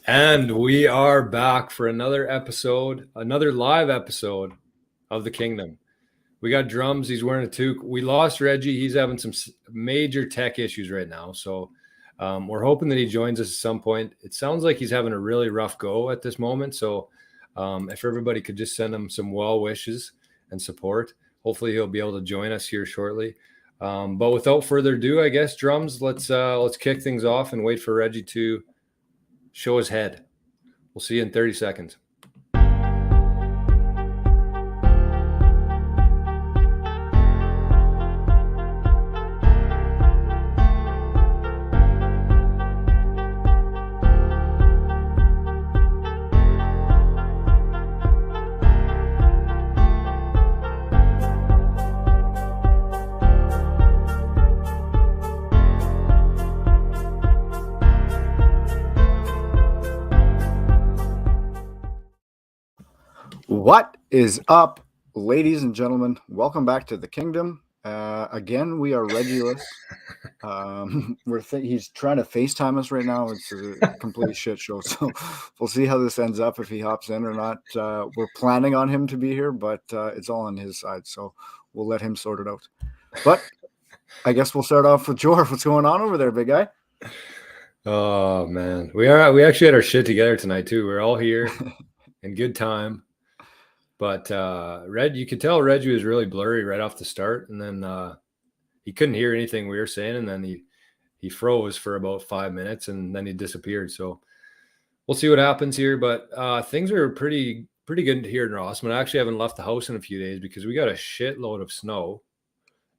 And we are back for another episode, another live episode of the Kngdom. We got drums. He's wearing a toque. We lost Reggie. He's having some major tech issues right now. So we're hoping that he joins us at some point. It sounds like he's having a really rough go at this moment. So if everybody could just send him some well wishes and support, hopefully he'll be able to join us here shortly. But without further ado, I guess, drums, let's kick things off and wait for Reggie to show his head. We'll see you in 30 seconds. What is up, ladies and gentlemen? Welcome back to the Kngdom. Again, we are Reggie-less. He's trying to FaceTime us right now. It's a complete shit show. So we'll see how this ends up, if he hops in or not. We're planning on him to be here, but it's all on his side. So we'll let him sort it out. But I guess we'll start off with George. What's going on over there, big guy? Oh, man. We actually had our shit together tonight, too. We're all here in good time. But you could tell Reggie was really blurry right off the start, and then he couldn't hear anything we were saying, and then he froze for about 5 minutes, and then he disappeared. So we'll see what happens here. But things are pretty good here in Rossman. I actually haven't left the house in a few days because we got a shitload of snow,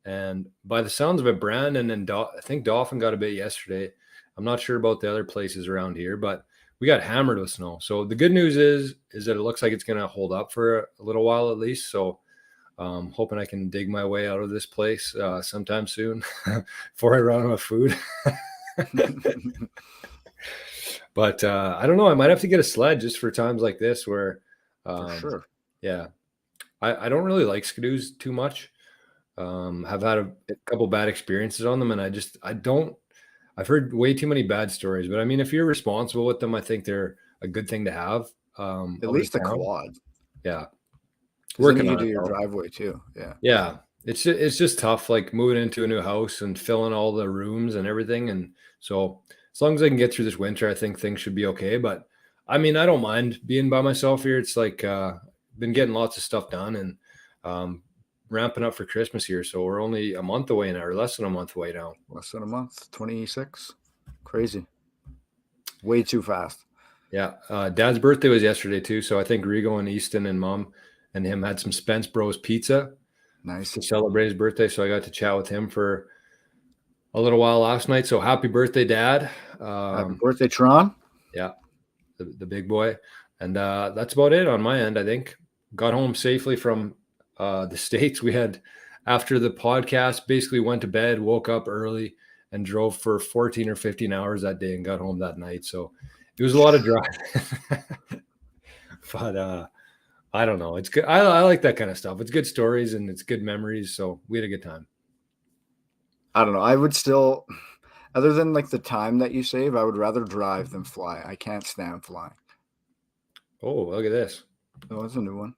and by the sounds of it, Brandon and I think Dauphin got a bit yesterday. I'm not sure about the other places around here, but we got hammered with snow. So the good news is that it looks like it's going to hold up for a little while at least. So hoping I can dig my way out of this place sometime soon before I run out of food. But I don't know. I might have to get a sled just for times like this where for sure. Yeah. I don't really like skidoos too much. Have had a couple bad experiences on them, and I've heard way too many bad stories, but I mean, if you're responsible with them, I think they're a good thing to have. At least the quad. Yeah. Working on do your driveway too. Yeah. Yeah. It's just tough, like moving into a new house and filling all the rooms and everything. And so as long as I can get through this winter, I think things should be okay. But I mean, I don't mind being by myself here. It's like been getting lots of stuff done and ramping up for Christmas here. So we're only a month away now, or less than a month away now. Less than a month, 26. Crazy. Way too fast. Yeah. Dad's birthday was yesterday too. So I think Rigo and Easton and Mom and him had some Spence Bros pizza. Nice. To celebrate his birthday. So I got to chat with him for a little while last night. So happy birthday, Dad. Happy birthday, Tron. Yeah. The big boy. And that's about it on my end, I think. Got home safely from the States. We had, after the podcast, basically went to bed, woke up early, and drove for 14 or 15 hours that day and got home that night. So it was a lot of driving. But I don't know. It's good. I like that kind of stuff. It's good stories and it's good memories. So we had a good time. I don't know. I would still, other than like the time that you save, I would rather drive than fly. I can't stand flying. Oh, look at this. Oh, that's a new one.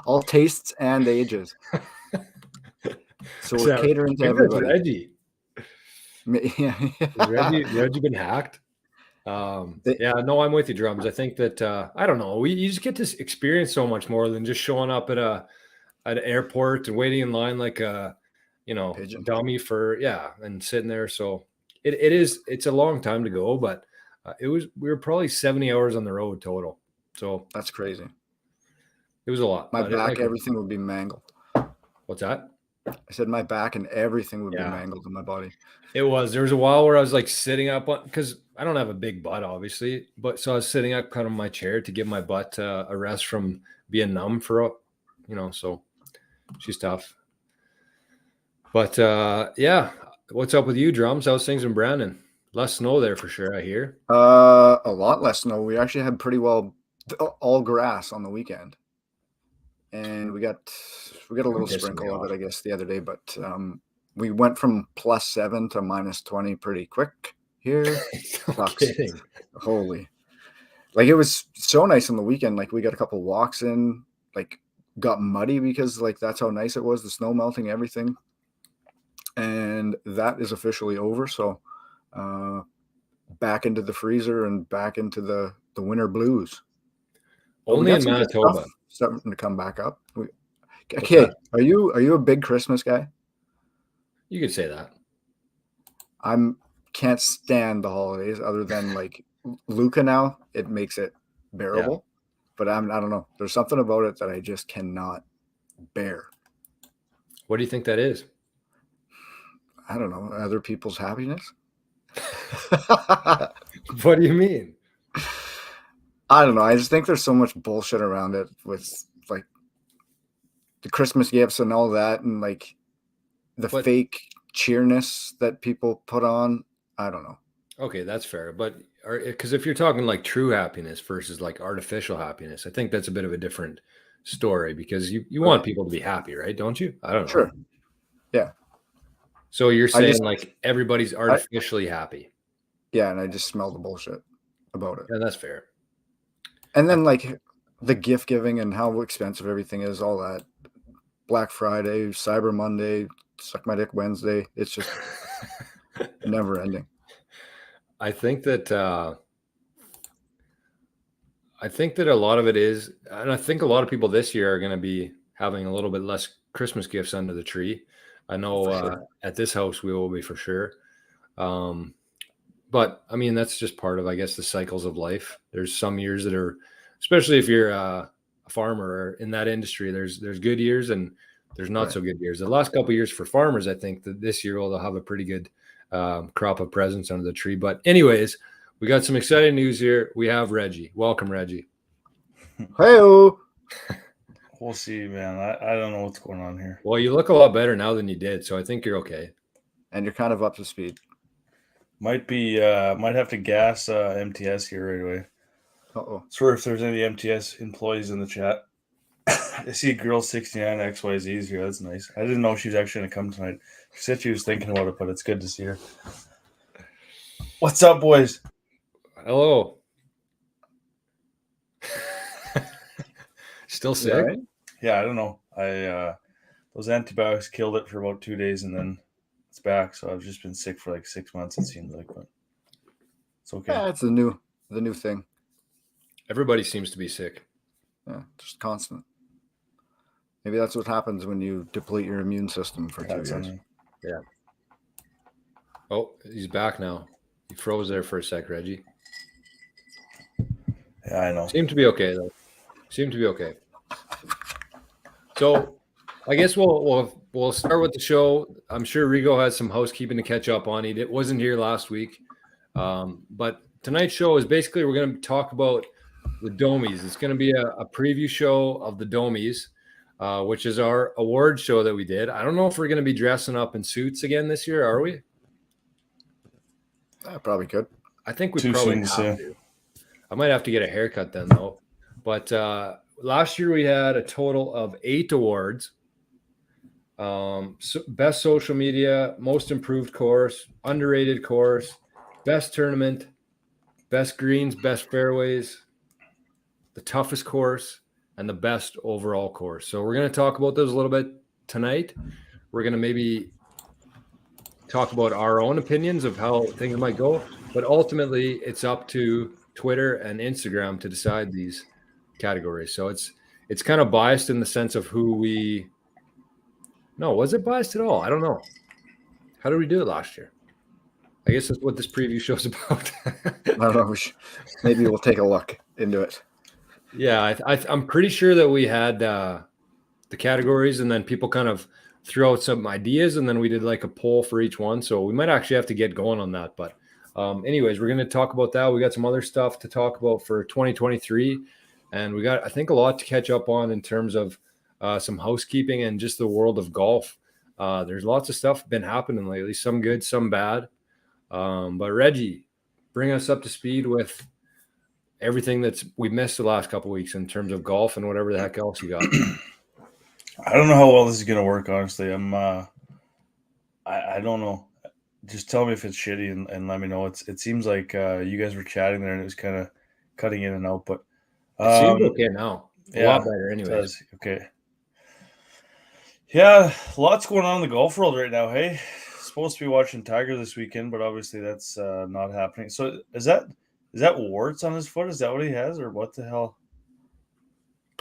All tastes and ages. So we're catering to everybody. Reggie. Yeah. Reggie been hacked? Yeah, no, I'm with you, drums. I think that I don't know. You just get to experience so much more than just showing up at an airport and waiting in line like a dummy and sitting there. So it's a long time to go, but we were probably 70 hours on the road total. So that's crazy. It was a lot. My back, everything would be mangled. What's that? I said my back and everything would be mangled in my body. There was a while where I was like sitting up because I don't have a big butt, obviously, but so I was sitting up kind of my chair to give my butt a rest from being numb for, so she's tough. But what's up with you, drums? How's things in Brandon? Less snow there for sure, I hear. A lot less snow. We actually had pretty well all grass on the weekend. And we got a little sprinkle of it, I guess, the other day, but we went from +7 to -20 pretty quick. here No sucks. kidding. Holy. Like, it was so nice on the weekend. Like, we got a couple walks in, like, got muddy because, like, that's how nice it was, the snow melting, everything. And that is officially over. So back into the freezer and back into the winter blues. But we Only got in some good Manitoba. stuff starting to come back up. What's Okay, that? are you a big Christmas guy? You could say that. Can't stand the holidays other than like Luca now. It makes it bearable. But I don't know. There's something about it that I just cannot bear. What do you think that is? I don't know. Other people's happiness. What do you mean? I don't know. I just think there's so much bullshit around it with like the Christmas gifts and all that, and like the fake cheerness that people put on. I don't know. Okay, that's fair. But because if you're talking like true happiness versus like artificial happiness, I think that's a bit of a different story because you want people to be happy, right? Don't you? I don't know. Sure. Yeah. So you're saying like everybody's artificially happy. Yeah, and I just smell the bullshit about it. Yeah, that's fair. And then like the gift giving and how expensive everything is, all that. Black Friday, Cyber Monday, Suck My Dick Wednesday. It's just never ending. I think that a lot of it is, and I think a lot of people this year are going to be having a little bit less Christmas gifts under the tree. I know at this house we will be for sure. But I mean, that's just part of, I guess, the cycles of life. There's some years that are, especially if you're a farmer or in that industry, there's good years and there's not so good years. The last couple of years for farmers, I think that this year they'll have a pretty good crop of presents under the tree. But anyways, we got some exciting news here. We have Reggie. Welcome, Reggie. Hey-o. We'll see, man. I don't know what's going on here. Well, you look a lot better now than you did, so I think you're okay. And you're kind of up to speed. Might have to gas MTS here right away. Uh-oh. Sorry if there's any MTS employees in the chat. I see Girl 69 XYZs here. That's nice. I didn't know she was actually going to come tonight. She said she was thinking about it, but it's good to see her. What's up, boys? Hello. Still sick? Right? Yeah, I don't know. Those antibiotics killed it for about 2 days, and then it's back. So I've just been sick for like 6 months. It seems like, but it's okay. Yeah, it's the new thing. Everybody seems to be sick. Yeah, just constant. Maybe that's what happens when you deplete your immune system for 2 years. Yeah. Oh, he's back now. He froze there for a sec, Reggie. Yeah, I know. Seemed to be okay though. So, I guess we'll start with the show. I'm sure Rigo has some housekeeping to catch up on. He wasn't here last week, but tonight's show is basically we're going to talk about the Domies. It's going to be a preview show of the Domies, which is our award show that we did. I don't know if we're going to be dressing up in suits again this year, are we? I probably could. I think we probably have to. I might have to get a haircut then, though. But last year we had a total of 8 awards. Best social media, most improved course, underrated course, best tournament, best greens, best fairways, the toughest course, and the best overall course. So we're going to talk about those a little bit tonight. We're going to maybe talk about our own opinions of how things might go, but ultimately it's up to Twitter and Instagram to decide these categories. So it's kind of biased in the sense of who we. No, was it biased at all? I don't know. How did we do it last year? I guess that's what this preview show's about. I don't know. Maybe we'll take a look into it. Yeah, I'm pretty sure that we had the categories, and then people kind of threw out some ideas, and then we did like a poll for each one. So we might actually have to get going on that. But anyways, we're going to talk about that. We got some other stuff to talk about for 2023, and we got, I think, a lot to catch up on in terms of some housekeeping and just the world of golf. There's lots of stuff been happening lately, some good, some bad. But Reggie, bring us up to speed with everything we missed the last couple of weeks in terms of golf and whatever the heck else you got. I don't know how well this is going to work, honestly. I don't know. just tell me if it's shitty and let me know. It seems like you guys were chatting there and it was kind of cutting in and out, but It seems okay now. A lot better, it anyways. does. Okay. Yeah, lots going on in the golf world right now. Hey, supposed to be watching Tiger this weekend, but obviously that's not happening. So is that warts on his foot? Is that what he has, or what the hell?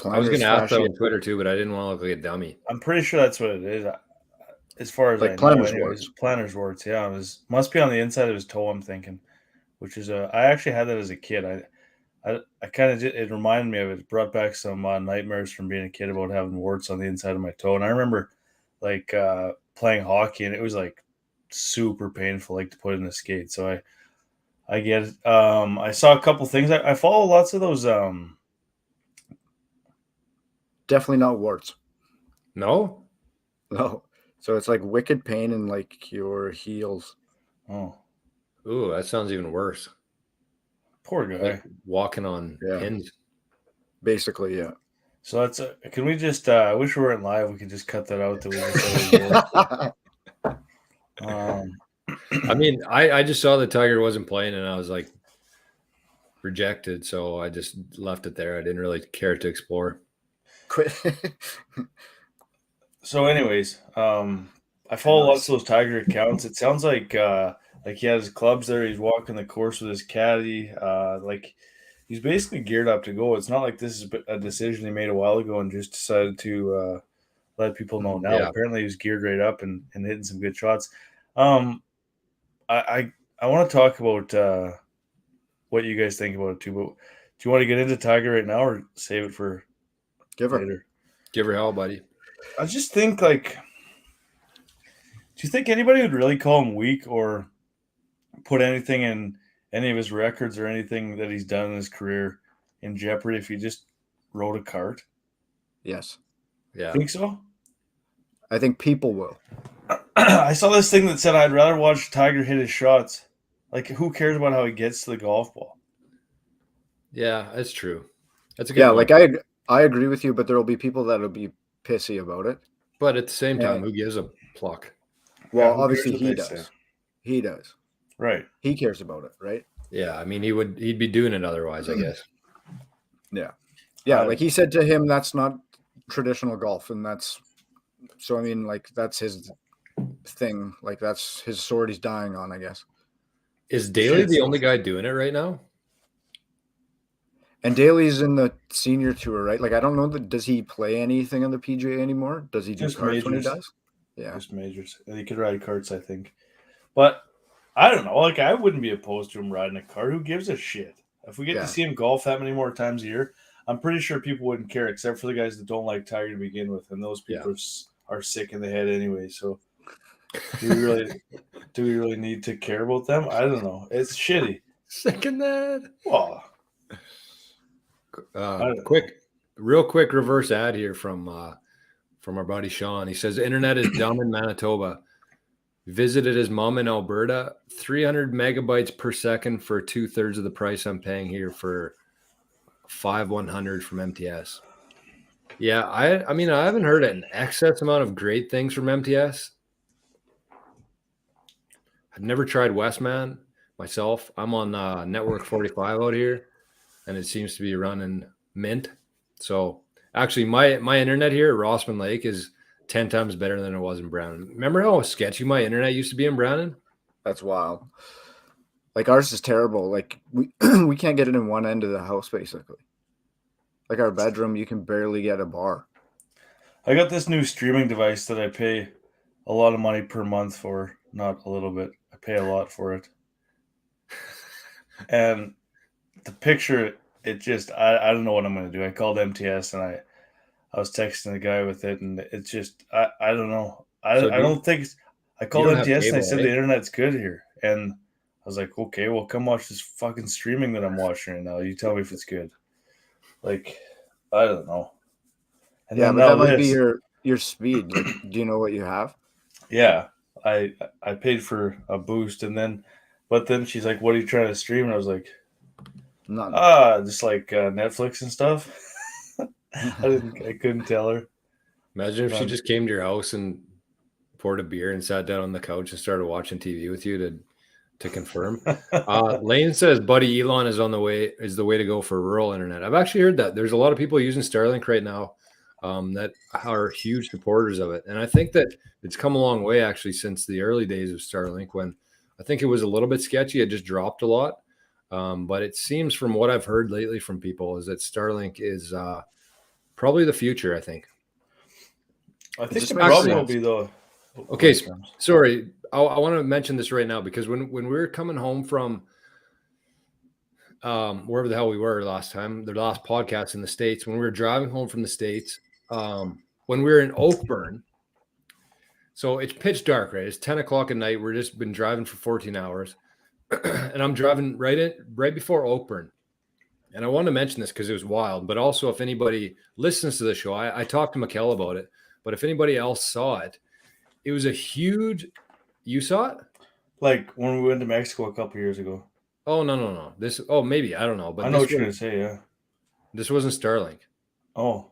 I was going to ask that on Twitter too, but I didn't want to look like a dummy. I'm pretty sure that's what it is. As far as Like I know, plantar's anyways, warts. plantar's warts. Yeah, must be on the inside of his toe. I'm thinking, which is I actually had that as a kid. I kind of it reminded me of it. It brought back some nightmares from being a kid about having warts on the inside of my toe. And I remember like playing hockey, and it was like super painful, like to put in a skate. So I get it. I saw a couple things. I follow lots of those. Definitely not warts. No. So it's like wicked pain in like your heels. Oh, ooh, that sounds even worse. Poor guy. Like walking on pins. Basically, yeah. So that's can we just I wish we weren't live. We could just cut that out that we just I mean, I just saw that Tiger wasn't playing and I was like rejected, so I just left it there. I didn't really care to explore. Quit. So anyways, I follow lots of those Tiger accounts. It sounds like he has his clubs there. He's walking the course with his caddy. Like he's basically geared up to go. It's not like this is a decision he made a while ago and just decided to let people know now. Yeah. Apparently, he was geared right up and hitting some good shots. I want to talk about what you guys think about it too. But do you want to get into Tiger right now or save it for later? Give her hell, buddy. I just think like. Do you think anybody would really call him weak or put anything in any of his records or anything that he's done in his career in jeopardy if he just rode a cart? Yes. Yeah. Think so? I think people will. I saw this thing that said I'd rather watch Tiger hit his shots. Like, who cares about how he gets to the golf ball? Yeah, that's true. That's a good one. Like I agree with you, but there will be people that will be pissy about it. But at the same time, who gives a pluck? Well, obviously he does. Say? He does. Right. He cares about it, right? Yeah, I mean he'd be doing it otherwise, I guess. Yeah. Yeah, like he said to him, that's not traditional golf, and that's so I mean, like that's his thing. Like that's his sword he's dying on, I guess. Is Daly the only guy doing it right now? And Daly's in the senior tour, right? Like I don't know does he play anything on the PGA anymore? Does he do just carts majors when he does? Yeah. Just majors. And he could ride carts, I think. But I don't know. Like, I wouldn't be opposed to him riding a cart. Who gives a shit? If we get to see him golf that many more times a year, I'm pretty sure people wouldn't care, except for the guys that don't like Tiger to begin with. And those people are sick in the head anyway. So do we really need to care about them? I don't know. It's shitty. Sick in that. Well, real quick reverse ad here from our buddy Sean. He says the internet is dumb in Manitoba. Visited his mom in Alberta. 300 megabytes per second for 2/3 of the price I'm paying here for 5/100 from MTS. Yeah, I mean I haven't heard an excess amount of great things from MTS. I've never tried Westman myself. I'm on Network 45 out here, and it seems to be running mint. So actually, my internet here at Rossman Lake is 10 times better than it was in Browning. Remember how sketchy my internet used to be in Browning? That's wild. Like ours is terrible. Like we we can't get it in one end of the house basically. Like our bedroom, you can barely get a bar. I got this new streaming device that I pay a lot of money per month for. Not a little bit. I pay a lot for it. And the picture, it just, I don't know what I'm going to do. I called MTS and I was texting the guy with it, and it's just, I don't know. I don't think, I called MTS and I said the internet's good here. And I was like, okay, well, come watch this fucking streaming that I'm watching right now. You tell me if it's good. Like, I don't know. And yeah, but that might be your speed. Like, do you know what you have? Yeah. I paid for a boost, but then she's like, what are you trying to stream? And I was like, nothing. Just like Netflix and stuff. I couldn't tell her. Imagine if she just came to your house and poured a beer and sat down on the couch and started watching TV with you to confirm. Lane says Buddy Elon is the way to go for rural internet. I've actually heard that. There's a lot of people using Starlink right now that are huge supporters of it. And I think that it's come a long way actually since the early days of Starlink, when I think it was a little bit sketchy. It just dropped a lot. But it seems from what I've heard lately from people is that Starlink is probably the future, I think. I think just the makes problem will sense. be though. Okay, sorry. I want to mention this right now because when we were coming home from wherever the hell we were last time, the last podcast in the States, when we were driving home from the States, when we were in Oakburn, so it's pitch dark, right? It's 10 o'clock at night. We're just been driving for 14 hours. And I'm driving right before Oakburn. And I wanted to mention this because it was wild, but also if anybody listens to the show, I talked to Mikkel about it, but if anybody else saw it, it was a huge, you saw it? Like when we went to Mexico a couple years ago. Oh, no. Maybe, I don't know. But I know what you're going to say, yeah. This wasn't Starlink. Oh.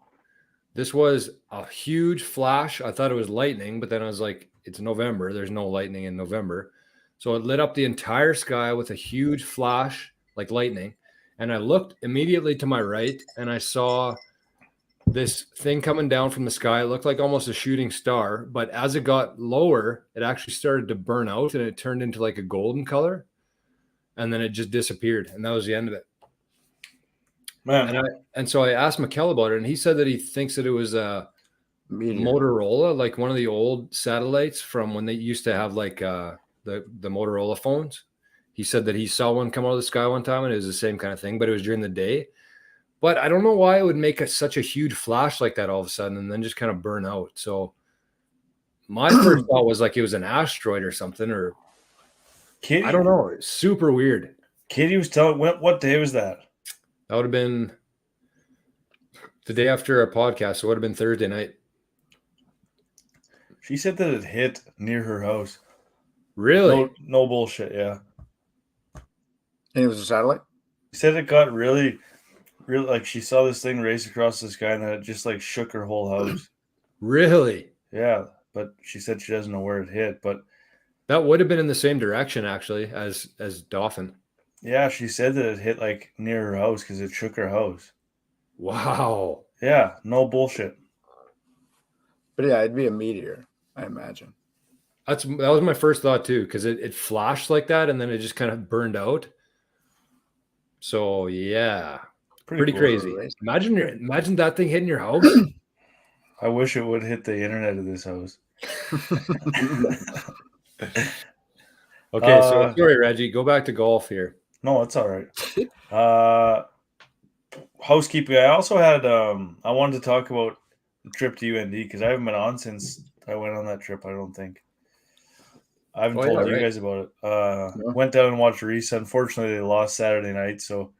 This was a huge flash. I thought it was lightning, but then I was like, it's November. There's no lightning in November. So it lit up the entire sky with a huge flash, like lightning. And I looked immediately to my right, and I saw this thing coming down from the sky. It looked like almost a shooting star. But as it got lower, it actually started to burn out, and it turned into like a golden color. And then it just disappeared. And that was the end of it. Man. And so I asked Mikkel about it, and he said that he thinks that it was a Motorola, like one of the old satellites from when they used to have like the Motorola phones. He said that he saw one come out of the sky one time and it was the same kind of thing, but it was during the day. But I don't know why it would make such a huge flash like that all of a sudden and then just kind of burn out. So my first thought was like it was an asteroid or something, or I don't know. It's super weird. Katie was telling, what day was that? That would have been the day after our podcast. So it would have been Thursday night. She said that it hit near her house. Really? No bullshit, yeah. And it was a satellite? She said it got really, like she saw this thing race across the sky and then it just like shook her whole house. Really? Yeah, but she said she doesn't know where it hit, but that would have been in the same direction actually as Dauphin. Yeah, she said that it hit like near her house because it shook her house. Wow. Yeah, no bullshit. But yeah, it'd be a meteor, I imagine. That was my first thought too, because it flashed like that and then it just kind of burned out. So yeah, pretty cool. Crazy. Imagine that thing hitting your house. I wish it would hit the internet of this house. Okay, so sorry, Reggie. Go back to golf here. No, it's all right. Housekeeping. I also had I wanted to talk about the trip to UND because I haven't been on since I went on that trip. I don't think I haven't told you guys about it. Went down and watched Reese. Unfortunately, they lost Saturday night, so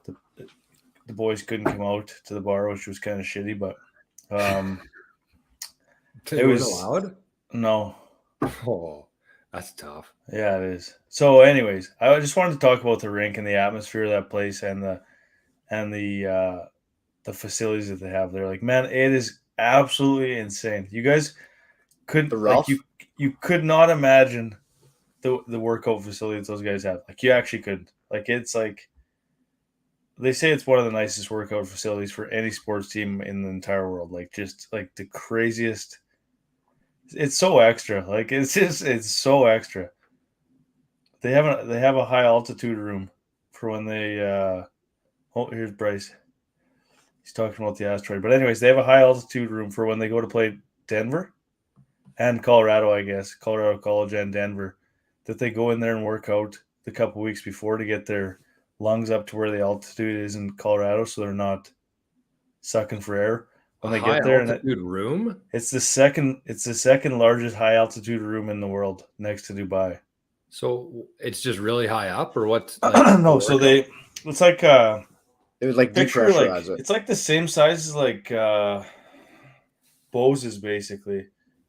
the boys couldn't come out to the bar, which was kind of shitty. But it was allowed. No. Oh, that's tough. Yeah, it is. So, anyways, I just wanted to talk about the rink and the atmosphere of that place and the facilities that they have there. Like, man, it is absolutely insane. You guys could you could not imagine the workout facilities those guys have. Like, you actually could. Like, it's like they say it's one of the nicest workout facilities for any sports team in the entire world. Like, just like the craziest. It's so extra. Like, it's so extra. They have a high altitude room for when they here's Bryce. He's talking about the asteroid. But anyways, they have a high altitude room for when they go to play Denver and Colorado, I guess. Colorado College and Denver. That they go in there and work out the couple weeks before to get their lungs up to where the altitude is in Colorado so they're not sucking for air. When they get there, altitude room, it's the second largest high altitude room in the world, next to Dubai. So it's just really high up, or what? Like, no, so it's like it was like depressurize it. It's like the same size as like Bose's, basically,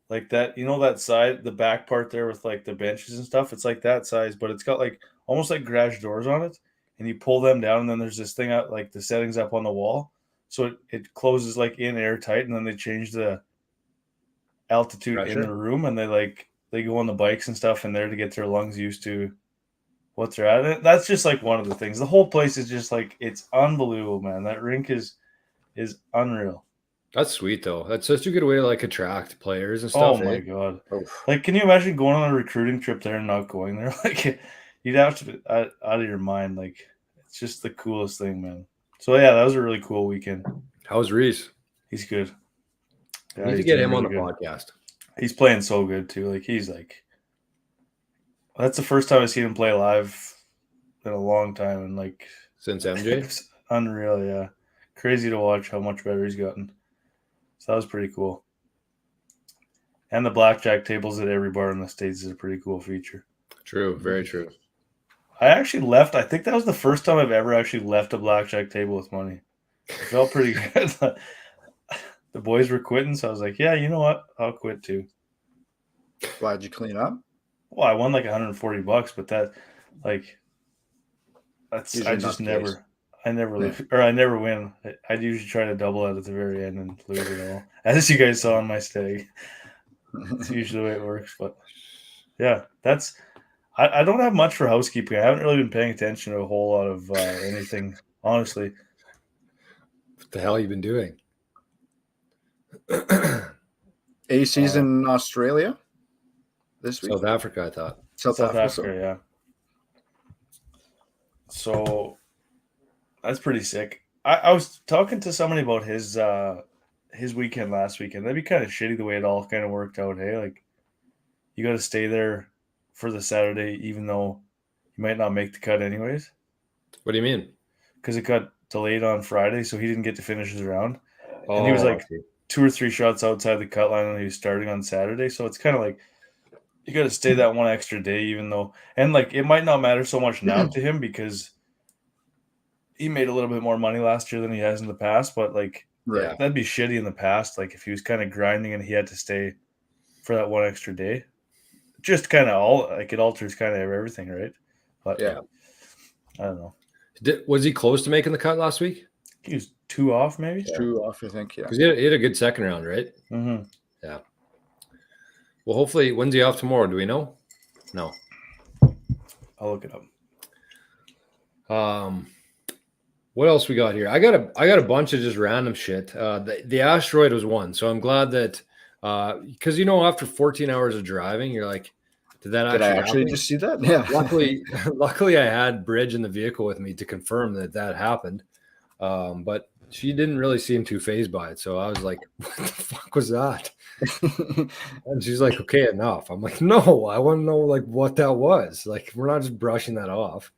like that. You know that side, the back part there with like the benches and stuff. It's like that size, but it's got like almost like garage doors on it, and you pull them down, and then there's this thing out like the settings up on the wall. So it closes like in airtight, and then they change the altitude in Pressure. the room, and they go on the bikes and stuff in there to get their lungs used to what they're at. That's just like one of the things. The whole place is just like, it's unbelievable, man. That rink is unreal. That's sweet though. That's such a good way to like attract players and Oh stuff. my eh? god! Oof. Like, can you imagine going on a recruiting trip there and not going there? Like, you'd have to be out of your mind. Like, it's just the coolest thing, man. So yeah, that was a really cool weekend. How's Reese? He's good. We Yeah, need to he's get doing him on the really good. podcast. He's playing so good too. Like, he's like, that's the first time I've seen him play live in a long time, and like, Since MJ? it's unreal. Yeah, crazy to watch how much better he's gotten. So that was pretty cool. And the blackjack tables at every bar in the States is a pretty cool feature. True, very true. I actually left. I think that was the first time I've ever actually left a blackjack table with money. It felt pretty good. The boys were quitting, so I was like, yeah, you know what? I'll quit too. Why'd you clean up? Well, I won like $140, but that's Usually I not just the never. case. I never lose, or I never win. I'd usually try to double out at the very end and lose it all, as you guys saw on my stag. It's usually the way it works, but yeah, that's. I don't have much for housekeeping. I haven't really been paying attention to a whole lot of anything, honestly. What the hell you been doing? AC's in Australia this week. South Africa, I thought. South Africa. Africa, yeah. So that's pretty sick. I was talking to somebody about his weekend last weekend. That'd be kind of shitty the way it all kind of worked out. Hey, like, you got to stay there for the Saturday, even though you might not make the cut anyways, What do you mean? because it got delayed on Friday, so he didn't get to finish his round. Oh, And he was like I see. 2 or 3 shots outside the cut line when he was starting on Saturday. So it's kind of like you got to stay that one extra day, even though, and like, it might not matter so much now to him because he made a little bit more money last year than he has in the past. But like, Right. that'd be shitty in the past. Like, if he was kind of grinding and he had to stay for that one extra day, just kind of all like, it alters kind of everything, right? But Yeah. I don't know. Was he close to making the cut last week? He was 2 off, maybe. Yeah. 2 off, I think. Yeah. Because he had a good second round, right? Mm-hmm. Yeah. Well, hopefully, when's he off tomorrow? Do we know? No. I'll look it up. What else we got here? I got a bunch of just random shit. The asteroid was one, so I'm glad that because after 14 hours of driving, you're like, did that Did I actually happen? just see that? Yeah. Luckily, I had Bridge in the vehicle with me to confirm that happened. But she didn't really seem too fazed by it, so I was like, "What the fuck was that?" And she's like, "Okay, enough." I'm like, "No, I want to know like what that was. Like, we're not just brushing that off."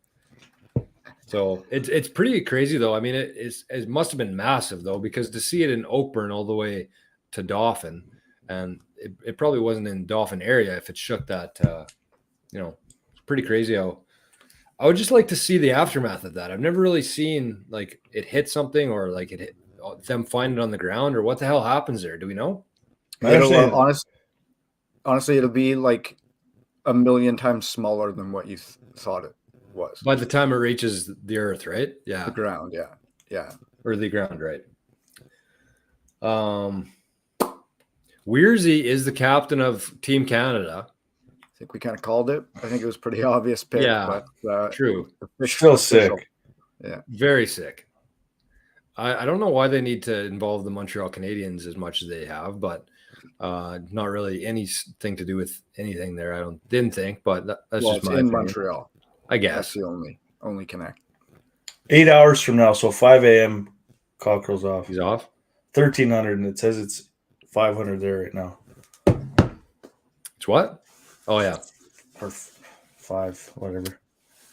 So it's pretty crazy though. I mean, it must have been massive though, because to see it in Oakburn all the way to Dauphin, and it probably wasn't in Dauphin area if it shook that. It's pretty crazy how. I would just like to see the aftermath of that. I've never really seen like it hit something or like it hit them find it on the ground or what the hell happens there. Do we know? Honestly, it'll be like a million times smaller than what you thought it was. By the time it reaches the earth, right? Yeah. The ground, yeah. Or the ground, right? Weirsy is the captain of Team Canada. I think we kind of called it. I think it was a pretty obvious pick. Yeah, but true. Still sick. Yeah. Very sick. I don't know why they need to involve the Montreal Canadiens as much as they have, but not really anything to do with anything there. Didn't think, but that's just it's my in opinion. Montreal. I That's guess. the only connect. 8 hours from now, so 5 a.m. Cockerill's off. He's off. 1,300, and it says it's 500 there right now. It's what? Oh yeah. Or 5, whatever.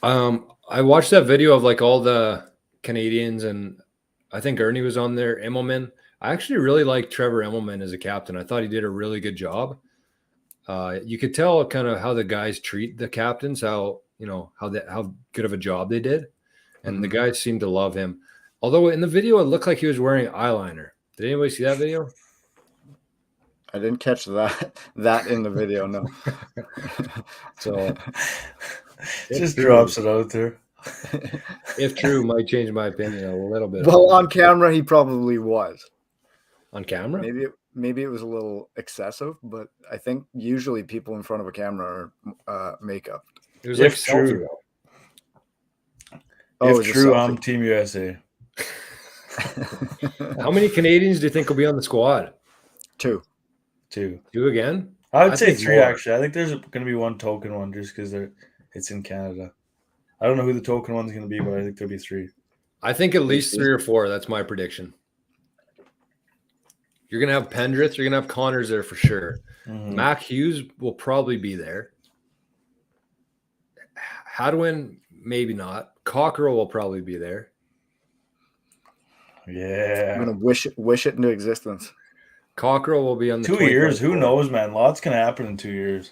I watched that video of like all the Canadians, and I think Ernie was on there. Immelman. I actually really like Trevor Immelman as a captain. I thought he did a really good job. You could tell kind of how the guys treat the captains, how good of a job they did, and the guys seemed to love him. Although in the video it looked like he was wearing eyeliner. Did anybody see that video? I didn't catch that in the video, no. So Just drops it out there. if true, might change my opinion a little bit. Well, on camera he probably was. On camera? maybe it was a little excessive, but I think usually people in front of a camera are makeup. It was If like true. selfie. Oh, If it's a true, selfie. I'm Team USA. How many Canadians do you think will be on the squad? 2. 2. 2 again? I would say think 3 more. actually. I think there's going to be one token one just because it's in Canada. I don't know who the token one's going to be, but I think there'll be 3. I think at least 3 or 4. That's my prediction. You're going to have Pendrith. You're going to have Connors there for sure. Mm-hmm. Mac Hughes will probably be there. Hadwin, maybe not. Cockerill will probably be there. Yeah. I'm gonna wish it into existence. Cockerill will be on the 2 years. Who knows, man? Lots can happen in 2 years.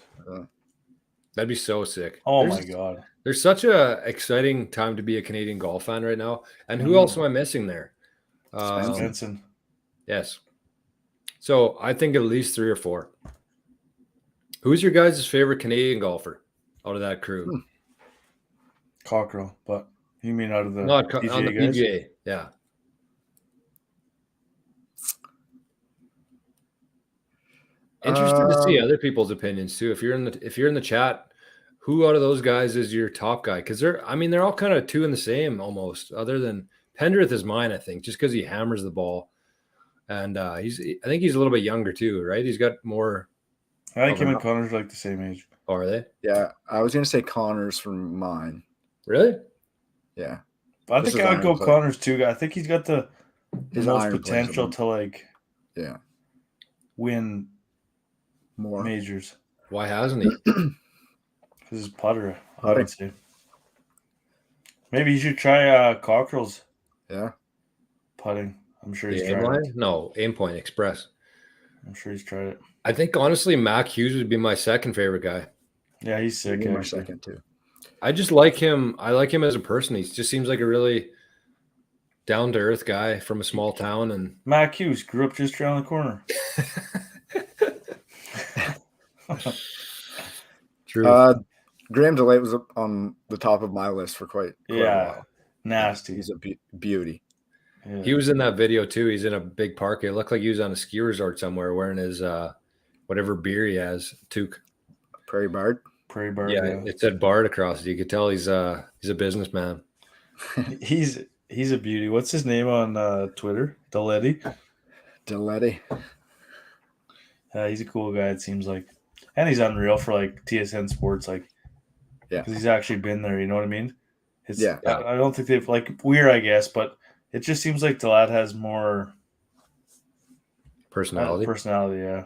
That'd be so sick. Oh my god. There's such a exciting time to be a Canadian golf fan right now. And who Mhm. else am I missing there? SVENSSON. Yes. So I think at least 3 or 4. Who's your guys' favorite Canadian golfer out of that crew? Cockerill, but you mean out of the Not PGA on the guys? PGA. Yeah. Interested to see other people's opinions too. If you're in the chat, who out of those guys is your top guy? Because they're all kind of 2 in the same almost. Other than Pendrith is mine, I think, just because he hammers the ball, and I think he's a little bit younger too, right? He's got more. I think him and Connors are like the same age. Oh, are they? Yeah, I was gonna say Connors for mine. Really? Yeah. I think I would go Connors too. I think he's got the most potential to win more majors. Why hasn't he? Because his putter, I would say. Maybe you should try Cockerill's putting. I'm sure he's tried it. No, Aim Point Express. I'm sure he's tried it. I think honestly, Mac Hughes would be my second favorite guy. Yeah, he's sick. My second too. I just like him. I like him as a person. He just seems like a really down to earth guy from a small town. And Mac Hughes grew up just around the corner. True. Graham DeLay was on the top of my list for quite a while. Nasty. He's a beauty. Yeah. He was in that video too. He's in a big park. It looked like he was on a ski resort somewhere wearing his whatever beer he has, toque. Prairie Bard. Prairie Bard. Yeah, it said Bard across it. You could tell he's a businessman. He's a beauty. What's his name on Twitter? Deletti. He's a cool guy, it seems like. And he's unreal for like TSN Sports, like, because he's actually been there. You know what I mean? I don't think they've weird, I guess, but it just seems like the lad has more personality. Yeah.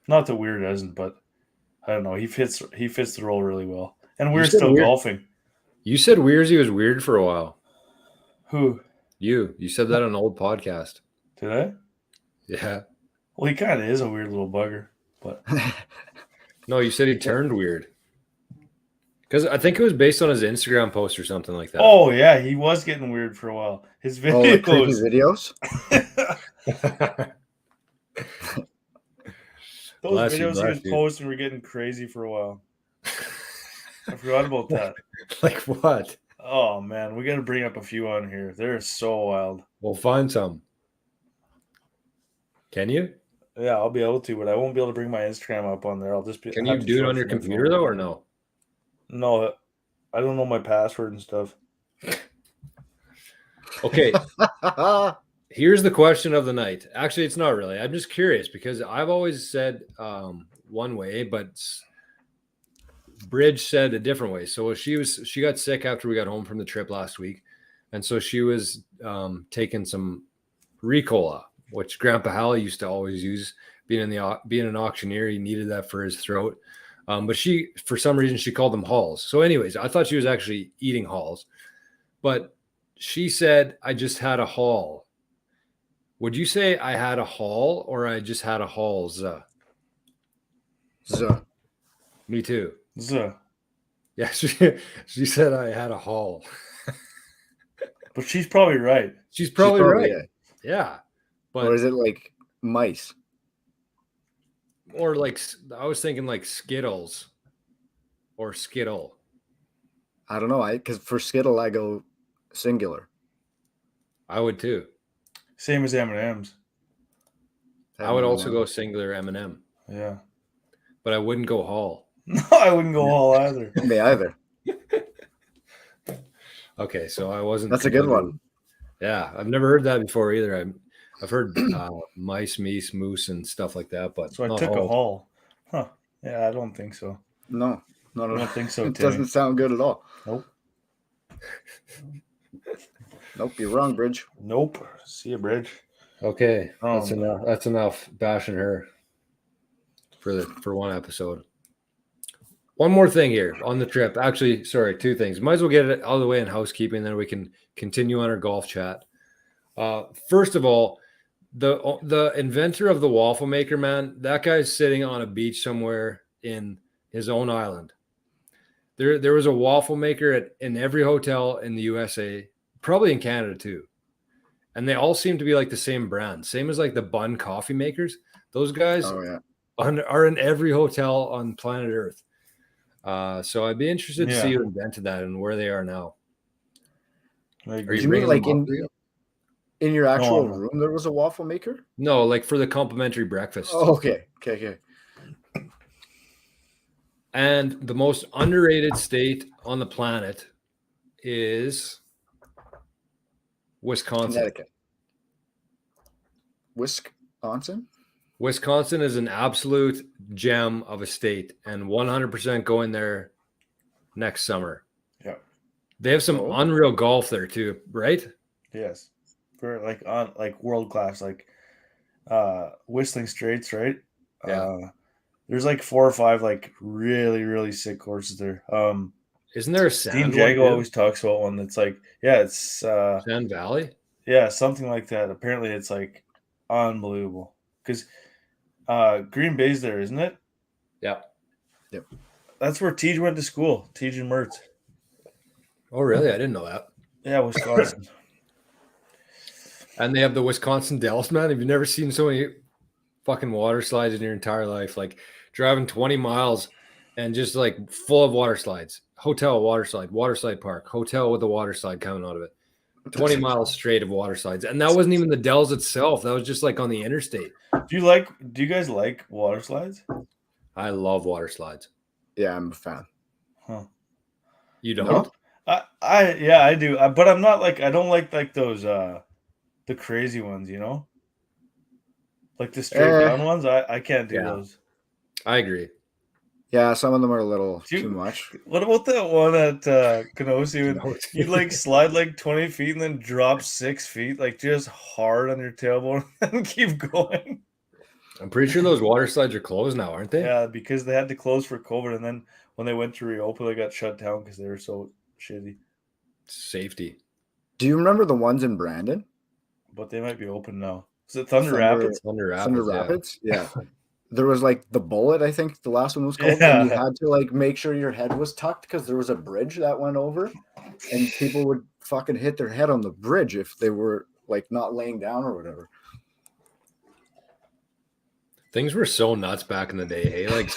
Not that Weir doesn't, but I don't know. He fits the role really well. And Weir's still golfing. You said Weirsy was weird for a while. Who? You said that on an old podcast. Did I? Yeah. Well, he kind of is a weird little bugger, but no, you said he turned weird. Because I think it was based on his Instagram post or something like that. Oh yeah, he was getting weird for a while. His videos. Those videos he was posting were getting crazy for a while. I forgot about that. Like what? Oh man, we got to bring up a few on here. They're so wild. We'll find some. Can you? Yeah, I'll be able to, but I won't be able to bring my Instagram up on there. I'll just be. Can you do it on your computer though, or no? No, I don't know my password and stuff. Okay. Here's the question of the night. Actually, it's not really. I'm just curious because I've always said one way, but Bridge said a different way. So she got sick after we got home from the trip last week, and so she was taking some Ricola, which Grandpa Hallie used to always use. Being an auctioneer, he needed that for his throat. But for some reason, she called them Halls. So, anyways, I thought she was actually eating Halls, but she said I just had a Hall. Would you say I had a Hall or I just had a Halls? Me too. Yeah, she said I had a Hall. But she's probably right. She's probably right. Yeah. Or is it like mice? Or like, I was thinking like Skittles or Skittle. I don't know. Because for Skittle, I go singular. I would too. Same as M&M's. I would also go singular M&M, Yeah. but I wouldn't go Hall. No, I wouldn't go all either. Me either. Okay, so I wasn't. That's a good completely- one. Yeah, I've never heard that before either. I've heard mice, meese, moose, and stuff like that, but So I not took a Hall. Hall. Huh. Yeah, I don't think so. No, not I at all. don't think so, It Timmy. doesn't sound good at all. Nope. Nope, you're wrong, Bridge. Nope. See you, Bridge. Okay, that's Um, enough. That's enough bashing her for one episode. One more thing here on the trip. Actually, sorry, two things. Might as well get it out of the way in housekeeping, then we can continue on our golf chat. First of all, the inventor of the waffle maker, man, that guy's sitting on a beach somewhere in his own island. There was a waffle maker in every hotel in the USA, probably in Canada too. And they all seem to be like the same brand, same as like the Bun coffee makers. Those guys Oh yeah. are in every hotel on planet Earth. So I'd be interested to see who invented that and where they are now. Are You you mean bringing like them up for you? in your actual No. room there was a waffle maker? No, like for the complimentary breakfast. Oh, okay. Okay. And the most underrated state on the planet is Wisconsin. Connecticut. Wisconsin? Wisconsin is an absolute gem of a state, and 100% going there next summer. Yeah. They have some unreal golf there too, right? Yes. For like world class, like Whistling Straits, right? Yeah. There's like 4 or 5 like really, really sick courses there. Isn't there a Dean sand one Jago too? always talks about one that's like, it's Sand Valley? yeah, something like that. Apparently it's like unbelievable. Because Green Bay's there, isn't it? Yeah. Yep. That's where Tej went to school. Tej and Mertz. Oh, really? I didn't know that. Yeah, Wisconsin. And they have the Wisconsin Dells, man. Have you never seen so many fucking water slides in your entire life? Like driving 20 miles and just like full of water slides. Hotel, water slide park, hotel with a water slide coming out of it. 20 miles straight of water slides. And that wasn't even the Dells itself. That was just like on the interstate. Do you guys like water slides? I love water slides. Yeah, I'm a fan. Huh. You don't? No? I do. But I'm not like, I don't like those the crazy ones, you know? Like the straight down ones. I can't do those. I agree. Yeah, some of them are a little too much. What about that one at Kngdom? You'd like slide like 20 feet and then drop 6 feet, like just hard on your tailbone and keep going. I'm pretty sure those water slides are closed now, aren't they? Yeah, because they had to close for COVID, and then when they went to reopen, they got shut down because they were so shitty. Safety. Do you remember the ones in Brandon? But they might be open now. Is it Thunder Rapids? Thunder Rapids? Yeah. There was like the Bullet, I think the last one was called. Yeah. And you had to like make sure your head was tucked because there was a bridge that went over, and people would fucking hit their head on the bridge if they were like not laying down or whatever. Things were so nuts back in the day. Hey, like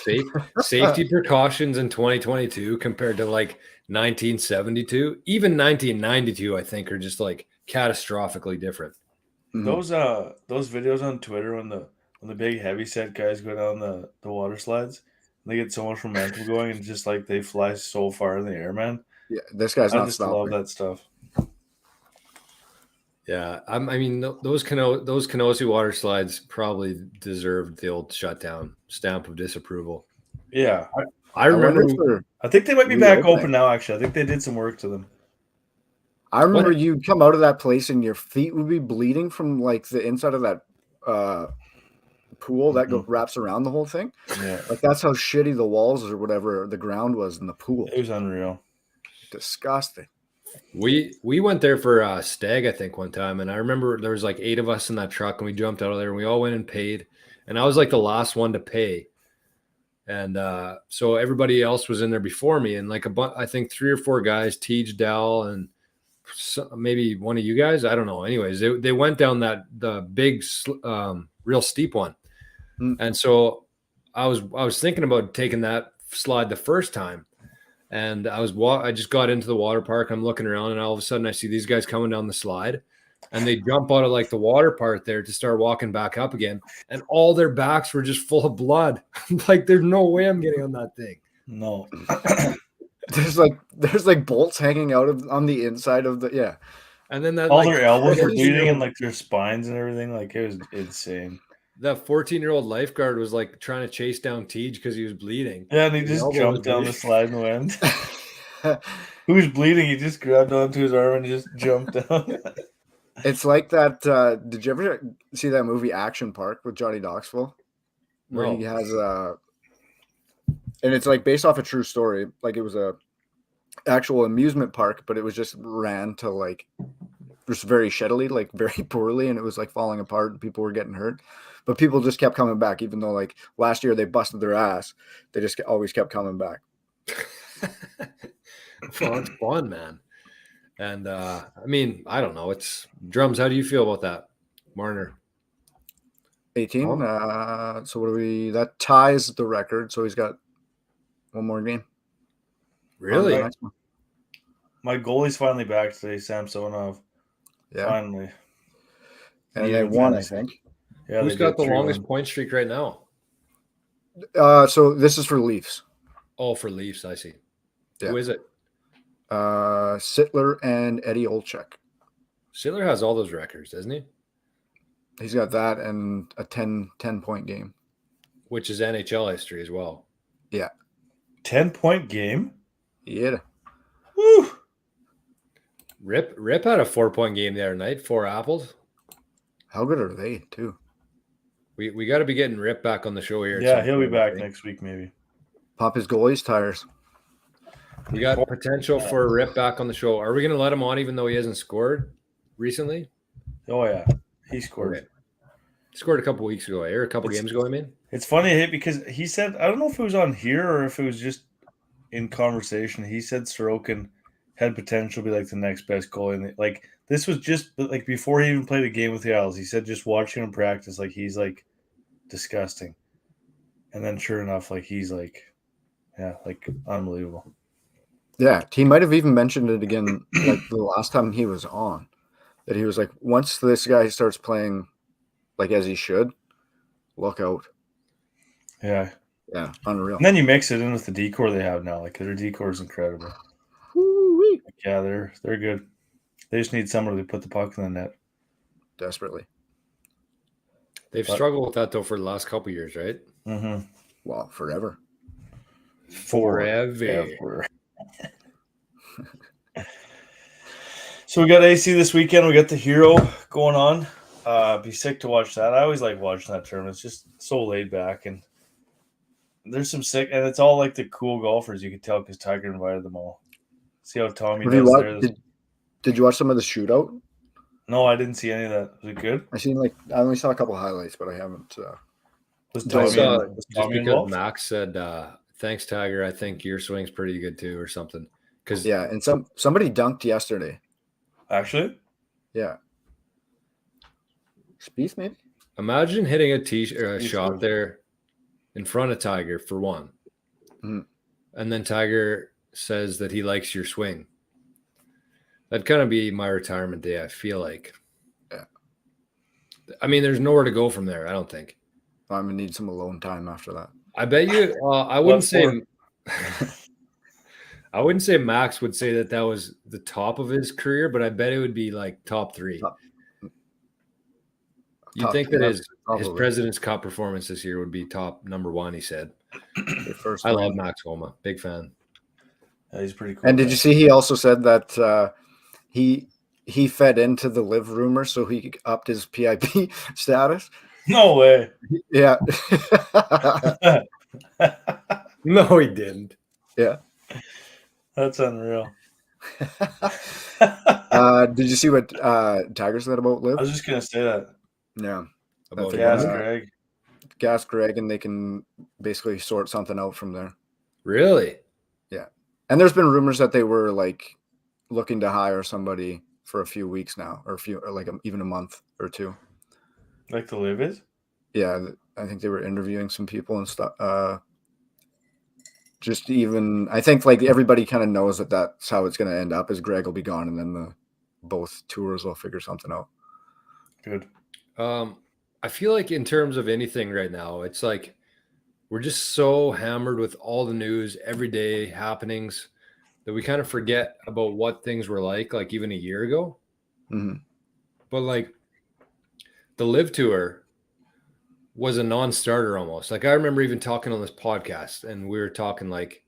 safety precautions in 2022 compared to like 1972, even 1992, I think, are just like catastrophically different. Mhm. Those videos on Twitter when the big heavyset guys go down the water slides, and they get so much momentum going, and just like they fly so far in the air, man. Yeah, this guy's I not just stopping. love that stuff. Yeah, I mean those Kenosha water slides probably deserved the old shutdown stamp of disapproval. Yeah, I remember. I think they might be back open now. Actually, I think they did some work to them. I remember you'd come out of that place and your feet would be bleeding from like the inside of that pool that wraps around the whole thing. Yeah, like that's how shitty the walls or whatever the ground was in the pool. It was unreal. Disgusting. We went there for a stag, I think, one time, and I remember there was like 8 of us in that truck, and we jumped out of there, and we all went and paid, and I was like the last one to pay, and so everybody else was in there before me, and like I think 3 or 4 guys, Tej, Dal, and maybe one of you guys, I don't know. Anyways, they went down the big, real steep one, and so I was thinking about taking that slide the first time. And I just got into the water park. I'm looking around, and all of a sudden I see these guys coming down the slide and they jump out of like the water part there to start walking back up again, and all their backs were just full of blood. Like, there's no way I'm getting on that thing. No. There's like bolts hanging out on the inside of the And then that All like their elbows were 14-year-old bleeding and like their spines and everything. Like it was insane. that 14-year-old lifeguard was like trying to chase down Tej because he was bleeding. Yeah, and he His just elbow jumped was down the bleeding. slide and went. Who was bleeding? He just grabbed onto his arm and just jumped down. It's like that. Did you ever see that movie Action Park with Johnny Knoxville? Where he has and it's like based off a true story. Like it was a actual amusement park, but it was just ran to like just very shittily, like very poorly, and it was like falling apart and people were getting hurt. But people just kept coming back, even though like last year they busted their ass. They just always kept coming back. Well, it's fun, man. And I mean, I don't know. It's drums. How do you feel about that, Marner? 18. So what do we? That ties the record. So he's got one more game. Really? My goalie's finally back today, Samsonov. Yeah. Finally. And they won, I think. Yeah. Who's got the longest point streak right now? So this is for Leafs. Oh, for Leafs, I see. Yeah. Who is it? Sittler and Eddie Olczyk. Sittler has all those records, doesn't he? He's got that and a 10-point game. Which is NHL history as well. Yeah. 10-point game? Yeah. Woo! Rip had a 4-point game the other night, 4 apples. How good are they, too? We got to be getting Rip back on the show here. Yeah, he'll be back next week, maybe. Pop his goalie's tires. We got potential for Rip back on the show. Are we going to let him on even though he hasn't scored recently? Oh, yeah. He scored. Okay. Scored a couple weeks ago, or a couple games ago, I mean. It's funny because he said, I don't know if it was on here or if it was just in conversation. He said Sorokin had potential to be like the next best goalie. Like this was just like before he even played a game with the Isles. He said just watching him practice, like he's like disgusting. And then sure enough, like he's like, yeah, like unbelievable. Yeah, he might have even mentioned it again like the last time he was on. That he was like, once this guy starts playing like as he should, look out. Yeah. Yeah, unreal. And then you mix it in with the decor they have now. Like their decor is incredible. Woo-wee. Yeah, they're good. They just need somebody to put the puck in the net. Desperately. They've struggled with that though for the last couple of years, right? Mm-hmm. Well, forever. Forever. So we got AC this weekend. We got the Hero going on. Be sick to watch that. I always like watching that tournament. It's just so laid back, and there's some sick, and it's all like the cool golfers. You can tell because Tiger invited them all. See how Tommy does there. Did you watch some of the shootout? No, I didn't see any of that. Was it good? I only saw a couple of highlights, but I haven't. Was Tommy Tommy just because involved? Max said, "Thanks, Tiger. I think your swing's pretty good too," or something. Because yeah, and somebody dunked yesterday. Actually, yeah. Spieth, maybe. imagine hitting a shot there in front of Tiger for one, Mm-hmm. and then Tiger says that he likes your swing. That'd kind of be my retirement day. I feel like. Yeah. I mean, there's nowhere to go from there. I don't think. I'm gonna need some alone time after that. I bet you. I wouldn't say. I wouldn't say Max would say that was the top of his career, but I bet it would be like top 3. You'd think that his President's Cup performance this year would be top number 1, he said. I love Max Homa. Big fan. Yeah, he's pretty cool. And did you see he also said that he fed into the live rumor so he upped his PIP status? No way. Yeah. No, he didn't. Yeah. That's unreal. Did you see what Tiger said about live? I was just gonna say that. Yeah. About Gas Greg. Greg. Gas Greg, and they can basically sort something out from there. Really? Yeah. And there's been rumors that they were like looking to hire somebody for a few weeks now, or even a month or 2. Like the live is? Yeah, I think they were interviewing some people and stuff. I think like everybody kind of knows that that's how it's going to end up. Is Greg will be gone, and then both tours will figure something out. Good. I feel like in terms of anything right now, it's like we're just so hammered with all the news, everyday happenings, that we kind of forget about what things were like even a year ago. Mm-hmm. But like the Live Tour was a non-starter almost. Like I remember even talking on this podcast, and we were talking like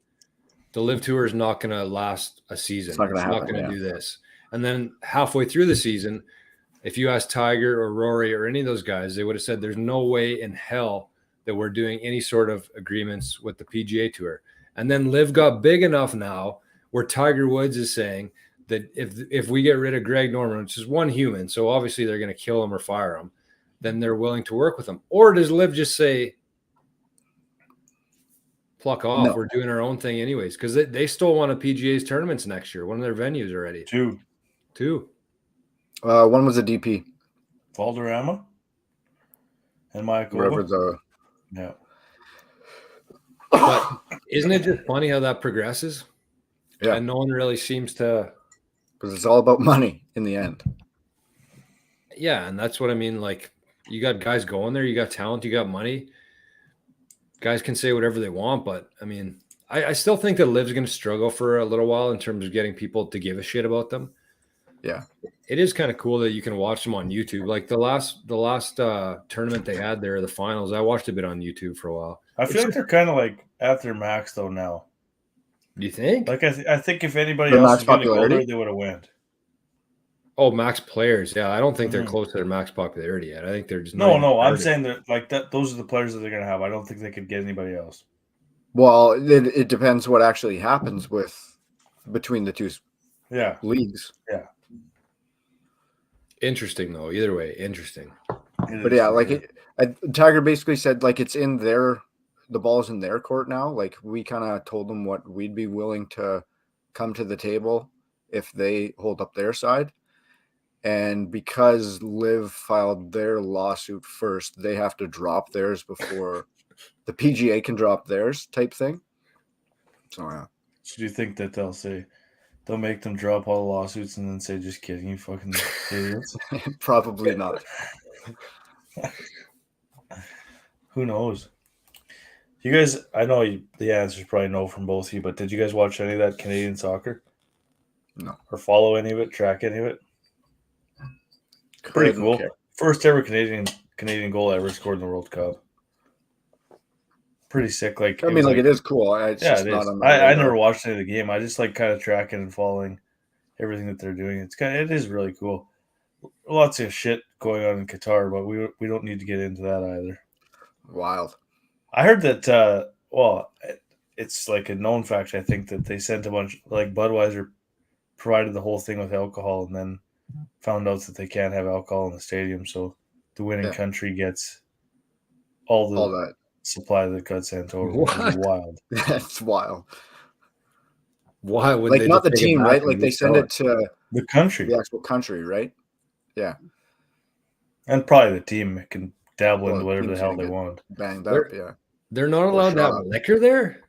the Live Tour is not going to last a season. It's not going to happen. Going to do this. And then halfway through the season, if you asked Tiger or Rory or any of those guys, they would have said there's no way in hell that we're doing any sort of agreements with the PGA Tour. And then Live got big enough now where Tiger Woods is saying that if we get rid of Greg Norman, which is one human, so obviously they're going to kill him or fire him, then they're willing to work with him. Or does Liv just say, pluck off, No. we're doing our own thing anyways? Because they still want a PGA's tournaments next year, one of their venues already. Two. One was a DP. Valderrama and Michael. Wherever the... Yeah. But isn't it just funny how that progresses? Yeah. And no one really seems to... Because it's all about money in the end. Yeah, and that's what I mean. Like, you got guys going there, you got talent, you got money. Guys can say whatever they want, but I mean, I still think that Liv's going to struggle for a little while in terms of getting people to give a shit about them. Yeah. It is kind of cool that you can watch them on YouTube. Like the last tournament they had there, the finals, I watched a bit on YouTube for a while. I feel like they're kind of like at their max though now. Do you think? Like I think if anybody The else max was going to go popularity? there, they would have went. Oh, max players. Yeah, I don't think they're close to their max popularity yet. I think they're just No. I'm saying that like that. Those are the players that they're going to have. I don't think they could get anybody else. Well, it depends what actually happens between the two leagues. Yeah. Interesting though. Either way, interesting. But yeah, like Tiger basically said, like it's in the ball's in their court now. Like we kind of told them what we'd be willing to come to the table if they hold up their side. And because Liv filed their lawsuit first, they have to drop theirs before the PGA can drop theirs, type thing. So yeah. So do you think that they'll make them drop all the lawsuits and then say, "Just kidding, you fucking idiots"? Probably not. Who knows? You guys, I know the answer is probably no from both of you, but did you guys watch any of that Canadian soccer? No. Or follow any of it, track any of it? Pretty cool. First ever Canadian goal ever scored in the World Cup. Pretty sick. Like I mean, like it is cool. It's just not on I never watched any of the game. I just like kind of tracking and following everything that they're doing. It is really cool. Lots of shit going on in Qatar, but we don't need to get into that either. Wild. I heard that. It's like a known fact. I think that they sent a bunch, like Budweiser provided the whole thing with alcohol, and then found out that they can't have alcohol in the stadium, so the winning country gets all that supply that got sent over. Which is wild. That's wild. Why would like they not the team, right? Like they send it to the country, the actual country, right? Yeah, and probably the team can dabble into whatever the hell they want. Banged up, yeah. They're not allowed to have liquor there.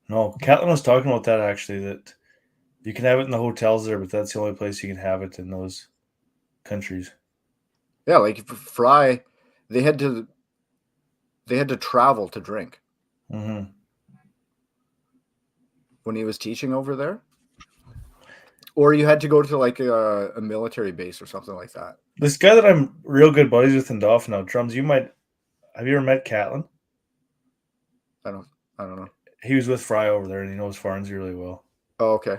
No, Catlin was talking about that actually. That you can have it in the hotels there, but that's the only place you can have it in those countries. Yeah, like Fry, they had to travel to drink. Mm-hmm. When he was teaching over there, or you had to go to like a military base or something like that. This guy that I'm real good buddies with in Dauphin now, Drums. Have you ever met Catlin? I don't know. He was with Fry over there, and he knows Farnsey really well. Oh, okay.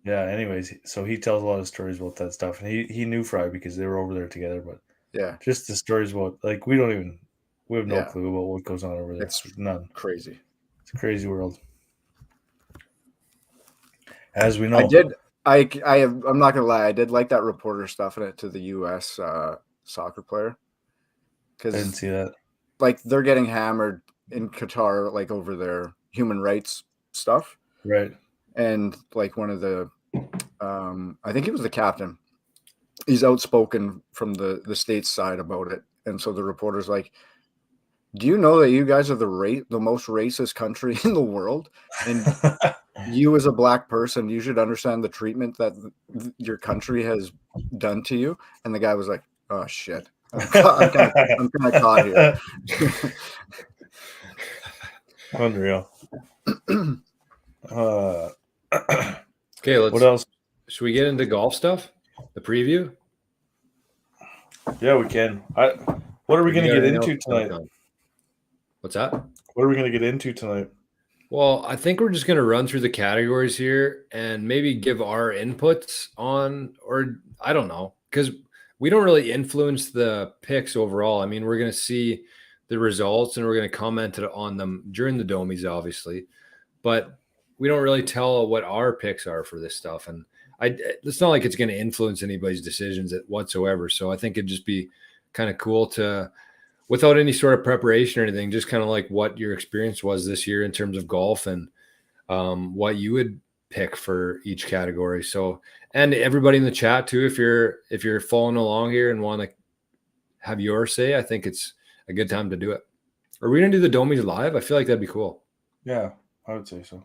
Yeah. Anyways, so he tells a lot of stories about that stuff, and he knew Fry because they were over there together. But yeah, just the stories about like we have no clue about what goes on over there. It's none. Crazy. It's a crazy world. As we know, I'm not gonna lie. I did like that reporter stuffing it to the U.S. Soccer player I didn't see that. Like they're getting hammered in Qatar, like over their human rights stuff, right? And like one of the, I think he was the captain. He's outspoken from the states side about it, and so the reporter's like, "Do you know that you guys are the most racist country in the world?" And you as a black person, you should understand the treatment that your country has done to you? And the guy was like, oh shit, I'm kind of caught here. Unreal. Okay, what else? Should we get into golf stuff? The preview? Yeah, we can. What are we going to get into tonight? What's that? What are we going to get into tonight? Well, I think we're just going to run through the categories here and maybe give our inputs on, or I don't know, because we don't really influence the picks overall. I mean, we're going to see the results and we're going to comment on them during the Domies, obviously, but we don't really tell what our picks are for this stuff. And it's not like it's going to influence anybody's decisions whatsoever. So I think it'd just be kind of cool to, without any sort of preparation or anything, just kind of like what your experience was this year in terms of golf and what you would pick for each category. So, and everybody in the chat too, if you're following along here and want to have your say, I think it's a good time to do it. Are we going to do the Domies live? I feel like that'd be cool. Yeah, I would say so.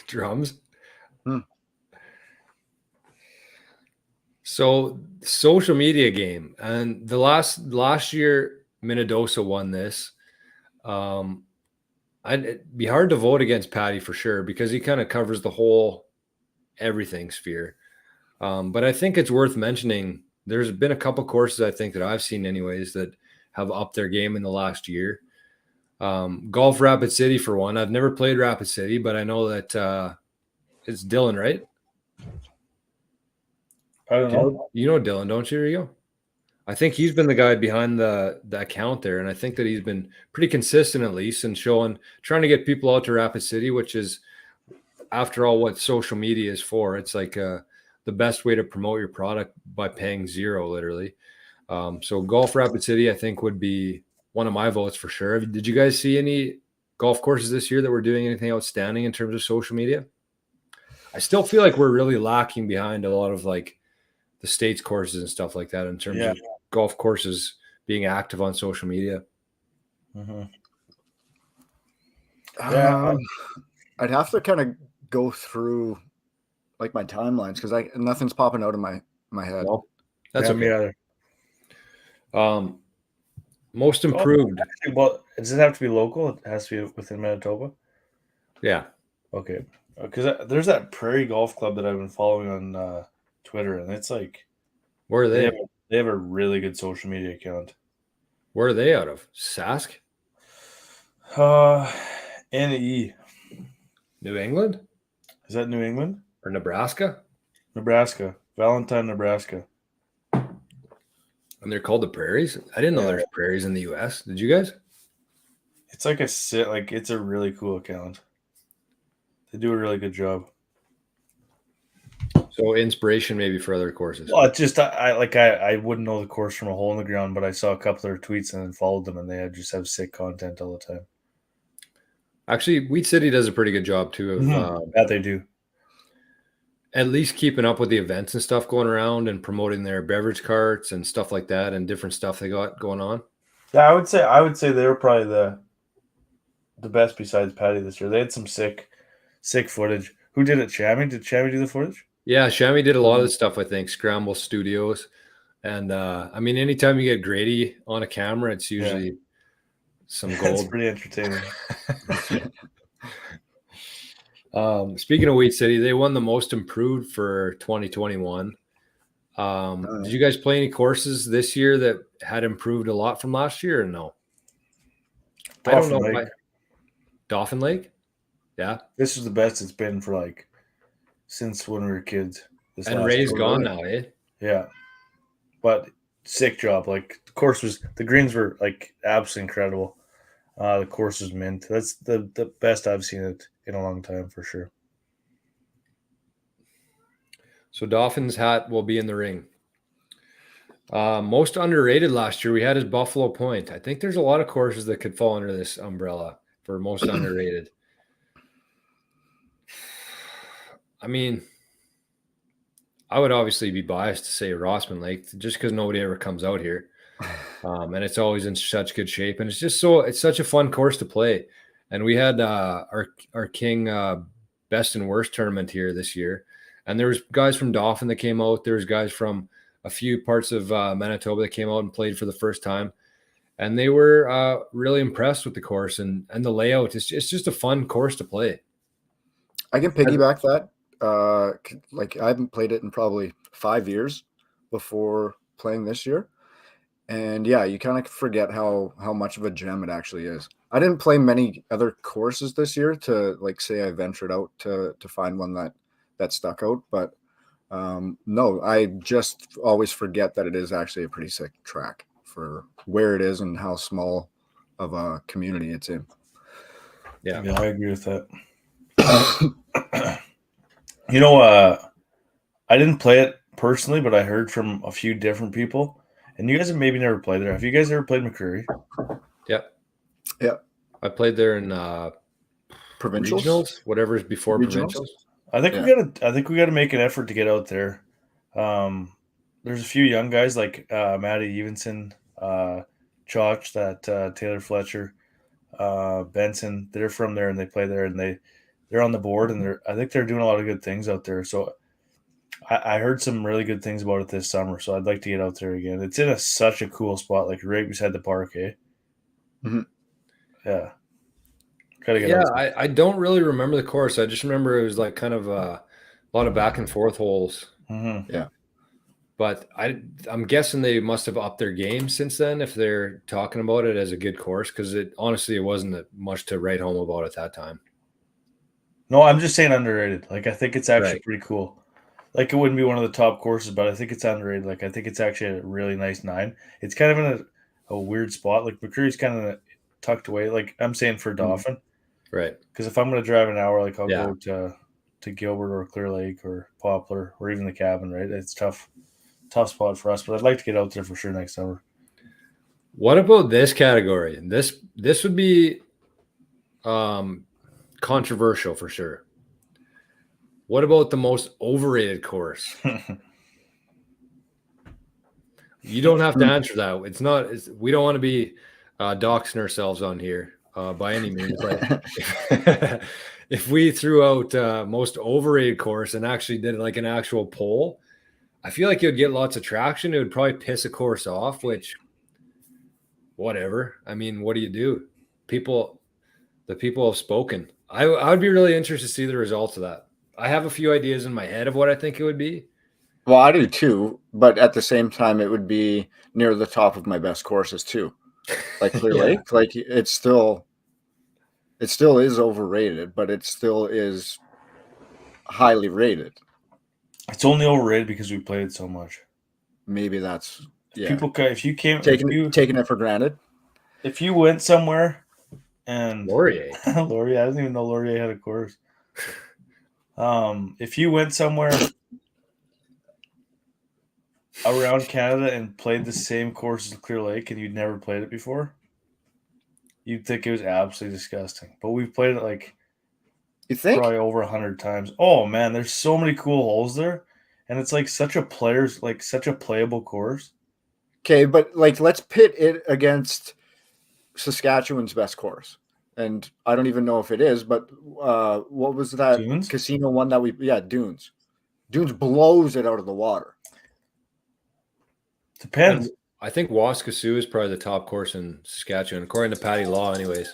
Drums. So social media game, and the last year Minnedosa won this. It'd be hard to vote against Patty for sure because he kind of covers the whole everything sphere. But I think it's worth mentioning. There's been a couple courses I think that I've seen anyways that have upped their game in the last year. Golf Rapid City for one. I've never played Rapid City, but I know that it's Dylan, right? I don't know. You know Dylan, don't you, Rigo? I think he's been the guy behind the account there, and I think that he's been pretty consistent at least and trying to get people out to Rapid City, which is, after all, what social media is for. It's like the best way to promote your product by paying zero, literally. So Golf Rapid City, I think, would be one of my votes for sure. Did you guys see any golf courses this year that were doing anything outstanding in terms of social media? I still feel like we're really lacking behind a lot of like the States courses and stuff like that in terms of golf courses being active on social media. Mm-hmm. I'd have to kind of go through like my timelines because nothing's popping out of my head. Well, that's okay. Me either. Most improved. Well, does it have to be local? It has to be within Manitoba? Yeah. Okay. Because there's that Prairie Golf Club that I've been following on Twitter, and it's like, where are they? They have a really good social media account. Where are they out of? Sask? NE. New England? Is that New England? Or Nebraska? Nebraska. Valentine, Nebraska. And they're called the Prairies? I didn't know there's prairies in the US. Did you guys? It's like it's a really cool account. They do a really good job. So inspiration maybe for other courses. Well, it's just I wouldn't know the course from a hole in the ground, but I saw a couple of their tweets and then followed them, and they just have sick content all the time. Actually, Wheat City does a pretty good job too of that they do. At least keeping up with the events and stuff going around and promoting their beverage carts and stuff like that and different stuff they got going on. Yeah, I would say they were probably the best besides Patty this year. They had some sick footage. Who did it? Shammy? Did Shammy do the footage? Yeah, Shammy did a lot of the stuff, I think, Scramble Studios. And I mean, anytime you get Grady on a camera, it's usually some gold. It's pretty entertaining. Speaking of Wheat City, they won the most improved for 2021. Did you guys play any courses this year that had improved a lot from last year or no? I don't know. Dauphin Lake? Yeah. This is the best it's been for like since when we were kids. And Ray's gone now, eh? Yeah. But sick job. Like the greens were like absolutely incredible. The course was mint. That's the best I've seen it in a long time for sure. So Dauphin's hat will be in the ring. Most underrated last year, we had his Buffalo Point. I think there's a lot of courses that could fall under this umbrella for most underrated. I mean, I would obviously be biased to say Rossman Lake just because nobody ever comes out here. And it's always in such good shape. And it's such a fun course to play. And we had our King best and worst tournament here this year. And there was guys from Dauphin that came out. There's guys from a few parts of Manitoba that came out and played for the first time. And they were really impressed with the course and the layout. It's just a fun course to play. I can piggyback that. Like I haven't played it in probably 5 years before playing this year. And yeah, you kind of forget how much of a gem it actually is. I didn't play many other courses this year to like say I ventured out to find one that stuck out. But no, I just always forget that it is actually a pretty sick track for where it is and how small of a community it's in. Yeah, I agree with that. You know, I didn't play it personally, but I heard from a few different people. And you guys have maybe never played there. Have you guys ever played McCreary? Yep. Yep. I played there in Provincials? regionals, whatever's before Regionals? provincials. I think we gotta make an effort to get out there. There's a few young guys like Matty Evenson, Chotch, that Taylor Fletcher, Benson. They're from there and they play there and they're on the board and I think they're doing a lot of good things out there. So I heard some really good things about it this summer, so I'd like to get out there again. It's in such a cool spot, like right beside the park, eh? Mm-hmm. Yeah. Gotta get out there. I don't really remember the course. I just remember it was like kind of a lot of back and forth holes. Mm-hmm. Yeah. But I'm guessing they must have upped their game since then if they're talking about it as a good course, because it wasn't much to write home about at that time. No, I'm just saying underrated. Like I think it's actually Right. pretty cool. Like it wouldn't be one of the top courses, but I think it's underrated. Like I think it's actually a really nice 9. It's kind of in a weird spot. Like McCreary's kind of tucked away. Like I'm saying for Dauphin, Right? because if I'm going to drive an hour, like I'll Yeah. go to Gilbert or Clear Lake or Poplar or even the Cabin. Right? It's tough spot for us, but I'd like to get out there for sure next summer. What about this category? This would be controversial for sure. What about the most overrated course? You don't have to answer that. It's not. We don't want to be doxing ourselves on here by any means. But if we threw out most overrated course and actually did like an actual poll, I feel like it would get lots of traction. It would probably piss a course off, which, whatever. I mean, what do you do? The people have spoken. I would be really interested to see the results of that. I have a few ideas in my head of what I think it would be. Well, I do too, but at the same time, it would be near the top of my best courses too. Like Clear Yeah. Lake, like it still is overrated, but it still is highly rated. It's only overrated because we played it so much. Maybe that's People, if you came, taking it for granted. if you went somewhere and Laurier. Laurier, I didn't even know Laurier had a course. If you went somewhere around Canada and played the same course as Clear Lake and you'd never played it before, you'd think it was absolutely disgusting. But we've played it like You think? probably over 100 times. Oh man, there's so many cool holes there, and it's like such a playable course. Okay, but like let's pit it against Saskatchewan's best course. And I don't even know if it is, but what was that Dunes? casino one that Dunes. Dunes blows it out of the water. Depends. And I think Waskasiu is probably the top course in Saskatchewan, according to Patty Law, anyways.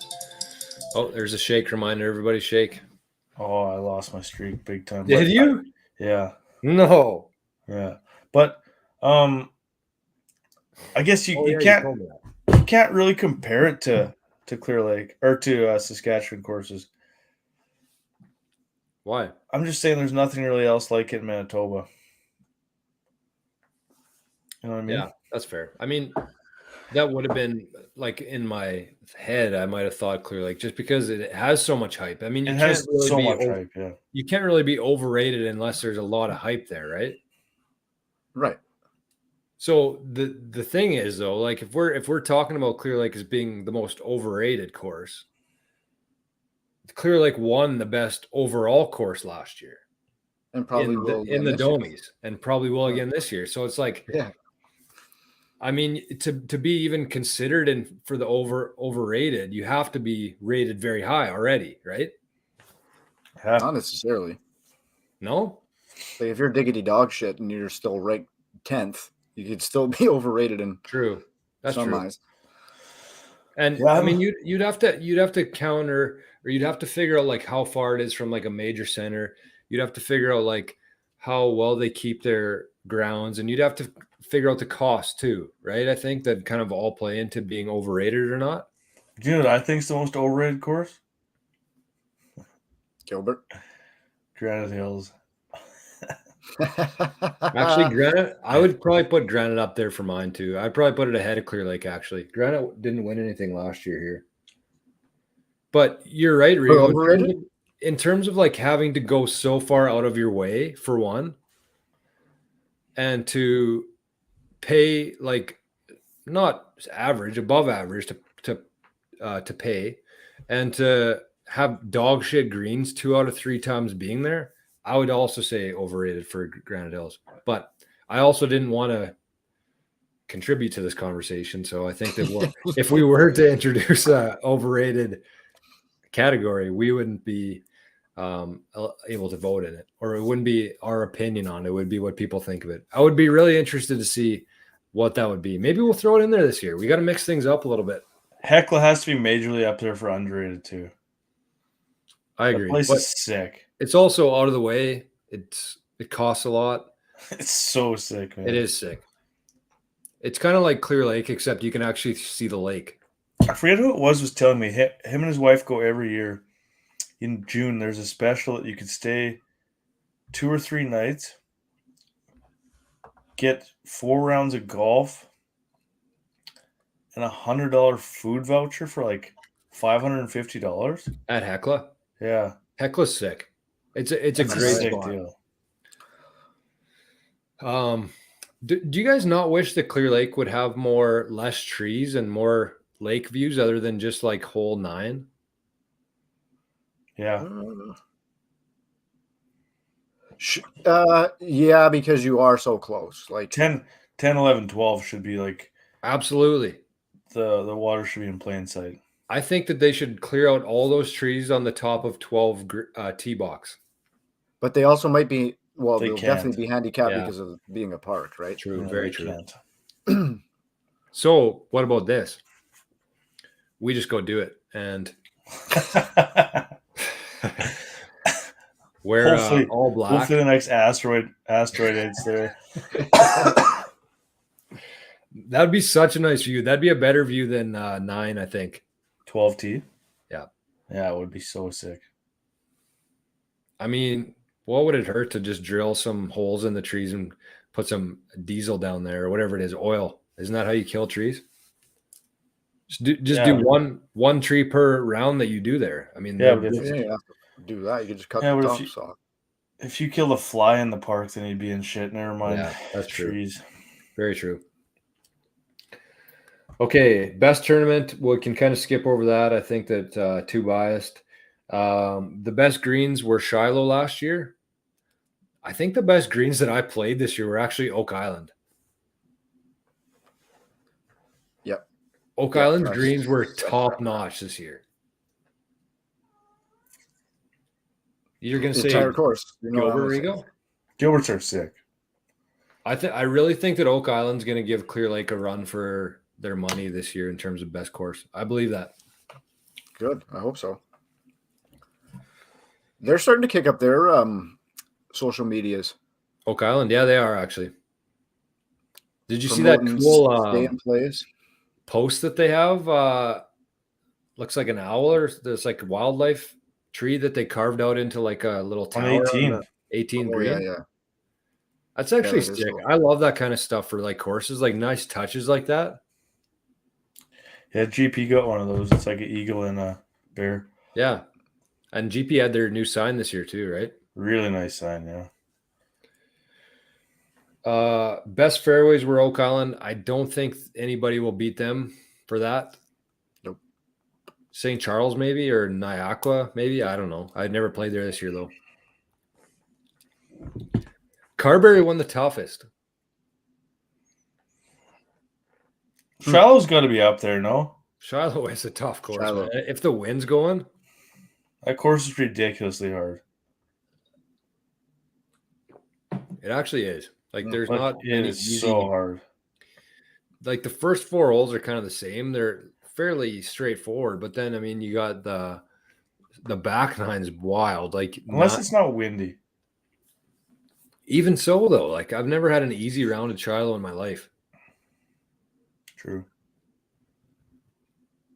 Oh, there's a shake reminder. Everybody shake. Oh, I lost my streak big time. Did you? Yeah. No. Yeah. But I guess you You can't told me that. you can't really compare it to Clear Lake or to Saskatchewan courses. Why? I'm just saying there's nothing really else like it in Manitoba. You know what I mean? Yeah, that's fair. I mean, that would have been like in my head. I might have thought Clear Lake just because it has so much hype. I mean, It has so much hype. Yeah. You can't really be overrated unless there's a lot of hype there, right? Right. So the thing is though, like if we're talking about Clear Lake as being the most overrated course, Clear Lake won the best overall course last year. And probably will in the this year. Domies, and probably will again this year. So it's like, Yeah. I mean, to be even considered for the overrated, you have to be rated very high already, right? Yeah. Not necessarily. No? Like if you're diggity dog shit and you're still ranked 10th, you could still be overrated in True. That's some true. eyes. And Yeah, I mean, you'd have to counter, or you'd have to figure out like how far it is from like a major center. You'd have to figure out like how well they keep their grounds, and you'd have to figure out the cost too, right? I think that kind of all play into being overrated or not. Dude, I think it's the most overrated course. Gilbert. Granite Hills. Actually, Granite, I would probably put Granite up there for mine too. I'd probably put it ahead of Clear Lake. Actually, Granite didn't win anything last year here, but you're right, Rigo. Overrated? In terms of like having to go so far out of your way for one, and to pay like not average, above average to pay, and to have dog shit greens 2 out of 3 times being there, I would also say overrated for Granite Hills. But I also didn't want to contribute to this conversation, so I think that if we were to introduce a overrated category, we wouldn't be able to vote in it, or it wouldn't be our opinion on it. It would be what people think of it. I would be really interested to see what that would be. Maybe we'll throw it in there this year. We got to mix things up a little bit. Hecla has to be majorly up there for underrated too. I agree. The place but is sick. It's also out of the way. It costs a lot. It's so sick, man. It is sick. It's kind of like Clear Lake, except you can actually see the lake. I forget who it was telling me. Him and his wife go every year. In June, there's a special that you could stay 2 or 3 nights, get 4 rounds of golf, and $100 food voucher for like $550 At Hecla. Yeah, Hecla's sick. It's a That's great sick spot. deal. Do you guys not wish that Clear Lake would have less trees and more lake views other than just like hole 9? Yeah, yeah, because you are so close. Like 10, 11, 12 should be like Absolutely. the water should be in plain sight. I think that they should clear out all those trees on the top of 12 tee box. But they also might be, well, They they'll can't. definitely be handicapped Yeah. because of being a park, right? True, Yeah, very they true. can't. So what about this? We just go do it and wear all black. Hopefully the next asteroid hits there. That'd be such a nice view. That'd be a better view than 9, I think. 12T? Yeah. Yeah, it would be so sick. I mean, what would it hurt to just drill some holes in the trees and put some diesel down there or whatever it is, oil? Isn't that how you kill trees? Just do one tree per round that you do there. I mean, Yeah, you have to do that. You can just cut Yeah, the but tops off. If you kill a fly in the park, then he'd be in shit. Never mind. Yeah, that's true. Trees. Very true. Okay, best tournament. We can kind of skip over that. I think that too biased. The best greens were Shiloh last year. I think the best greens that I played this year were actually Oak Island. Yep. Oak Island's greens were top notch this year. You're going to say entire course. You know Gilbert, Rigo? Gilberts are sick. I really think that Oak Island's going to give Clear Lake a run for their money this year in terms of best course. I believe that. Good. I hope so. They're starting to kick up their social medias. Oak Island, yeah, they are actually. Did you see that cool stay in place post that they have? Looks like an owl, or there's like a wildlife tree that they carved out into like a little tower. On 18. 18 Oh, green. yeah. That's actually that is sick. cool. I love that kind of stuff for like courses, like nice touches like that. Yeah, GP got one of those. It's like an eagle and a bear. Yeah. And GP had their new sign this year too, right? Really nice sign, yeah. Best fairways were Oak Island. I don't think anybody will beat them for that. Nope. St. Charles maybe, or Niagara maybe. I don't know. I'd never played there this year though. Carberry won the toughest. Shiloh's got to be up there, no? Shiloh is a tough course, Shiloh. man. If the wind's going, That course is ridiculously hard. It actually is. Like there's Like, not it any is easy. so hard. Like the first 4 holes are kind of the same. They're fairly straightforward, but then I mean you got the back nine's wild. Like Unless it's not windy. even so though, like I've never had an easy round of Chilo in my life. True.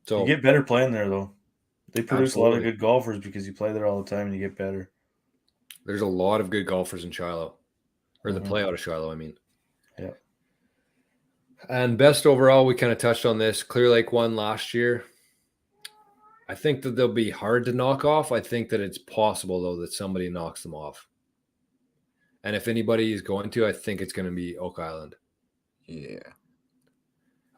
So You get better playing there, though. They produce a lot of Absolutely. good golfers because you play there all the time and you get better. there's a lot of good golfers in Chilo, or the Mhm. play out of Chilo, I mean. Yeah. And best overall, we kind of touched on this. Clear Lake won last year. I think that they'll be hard to knock off. I think that it's possible, though, that somebody knocks them off. And if anybody is going to, I think it's going to be Oak Island. Yeah.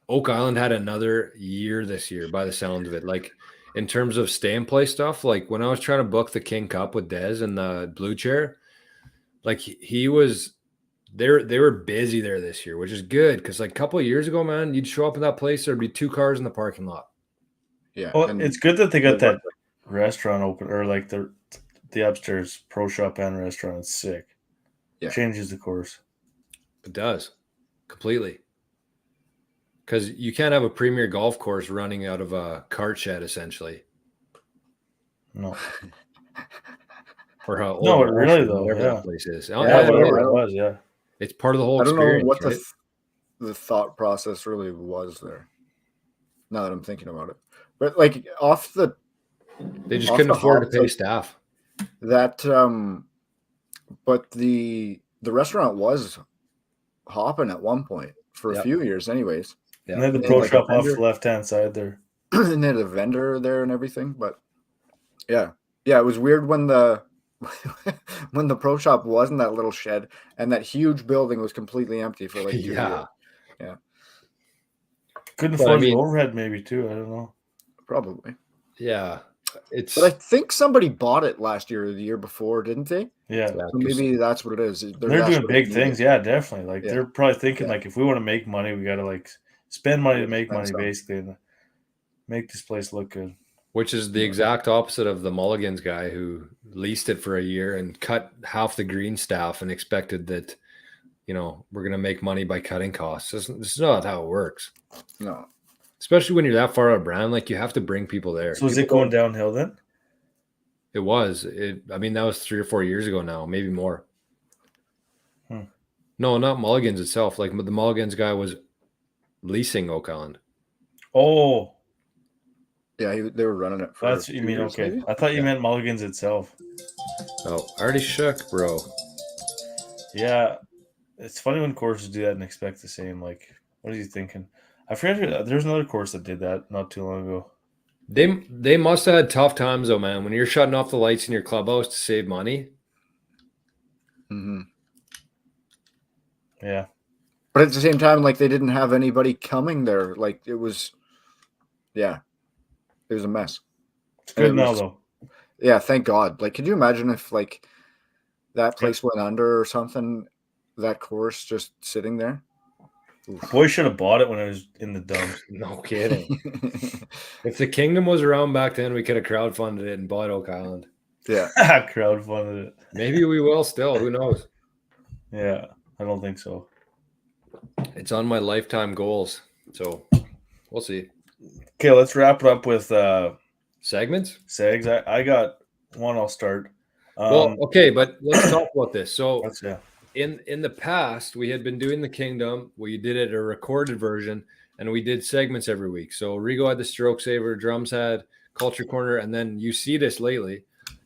Oak Island had another year this year by the sounds of it. Like in terms of stay and play stuff, like when I was trying to book the King Cup with Dez and the blue chair, like he was they were busy there this year, which is good because like a couple of years ago, man, you'd show up in that place, there'd be 2 cars in the parking lot. Yeah. Well, and it's good that they got they that restaurant open, or like the upstairs pro shop and restaurant. It's sick. Yeah. Changes the course. It does completely. Because you can't have a premier golf course running out of a cart shed, essentially. No. Or how No, old really, Rossman, though, whatever yeah. that place is. Yeah, Yeah, whatever I it don't- was, yeah. It's part of the whole I don't know experience. what right? the thought process really was there. Now that I'm thinking about it, but like off the They just off couldn't the afford to hop, pay like, staff. that but the restaurant was hopping at one point for a Yep. few years anyways. And then the And pro like a shop off vendor- the left-hand side there. And they had a vendor there and everything, but yeah, it was weird when the when the pro shop was in that little shed and that huge building was completely empty for like 2 Yeah. years. Couldn't But I afford mean- the overhead maybe too. I don't know. Probably. Yeah. It's But I think somebody bought it last year or the year before, didn't they? Yeah. yeah, So maybe that's what it is. They're doing big things. Yeah, definitely. Like Yeah. they're probably thinking Yeah. like if we want to make money, we got to like spend money to Yeah, make spend money some. basically and make this place look good. which is the exact opposite of the Mulligans guy who leased it for a year and cut half the green staff and expected that, you know, we're going to make money by cutting costs. This is not how it works. No. Especially when you're that far out of brand, like you have to bring people there. So is it going downhill then? It was. I mean, that was 3 or 4 years ago now, maybe more. No, not Mulligan's itself. Like the Mulligan's guy was leasing Oak Island. Oh, Yeah, they were running it for that's what you 2 mean. years, Okay. maybe? I thought you Yeah. meant Mulligan's itself. Oh, already shook, bro. Yeah. It's funny when courses do that and expect the same. Like, what are you thinking? I forget. There's another course that did that not too long ago. They must have had tough times though, man. When you're shutting off the lights in your clubhouse to save money. Mm-hmm. Yeah. But at the same time, like they didn't have anybody coming there. Like it was a mess. It's good it now was- though. Yeah, thank God. Like, could you imagine if like that place went under or something? That course just sitting there. Boy should have bought it when it was in the dumps. No kidding. If the Kingdom was around back then, we could have crowdfunded it and bought Oak Island. Yeah. Crowdfunded it. Maybe we will still. Who knows? Yeah. I don't think so. It's on my lifetime goals. So we'll see. Okay, let's wrap it up with Segments? Segs. I got one. I'll start. Well, okay, but let's talk about this. So That's in the past, we had been doing the Kingdom. We did it a recorded version, and we did segments every week. So Rigo had the Stroke Saver, Drums had Culture Corner, and then you see this lately.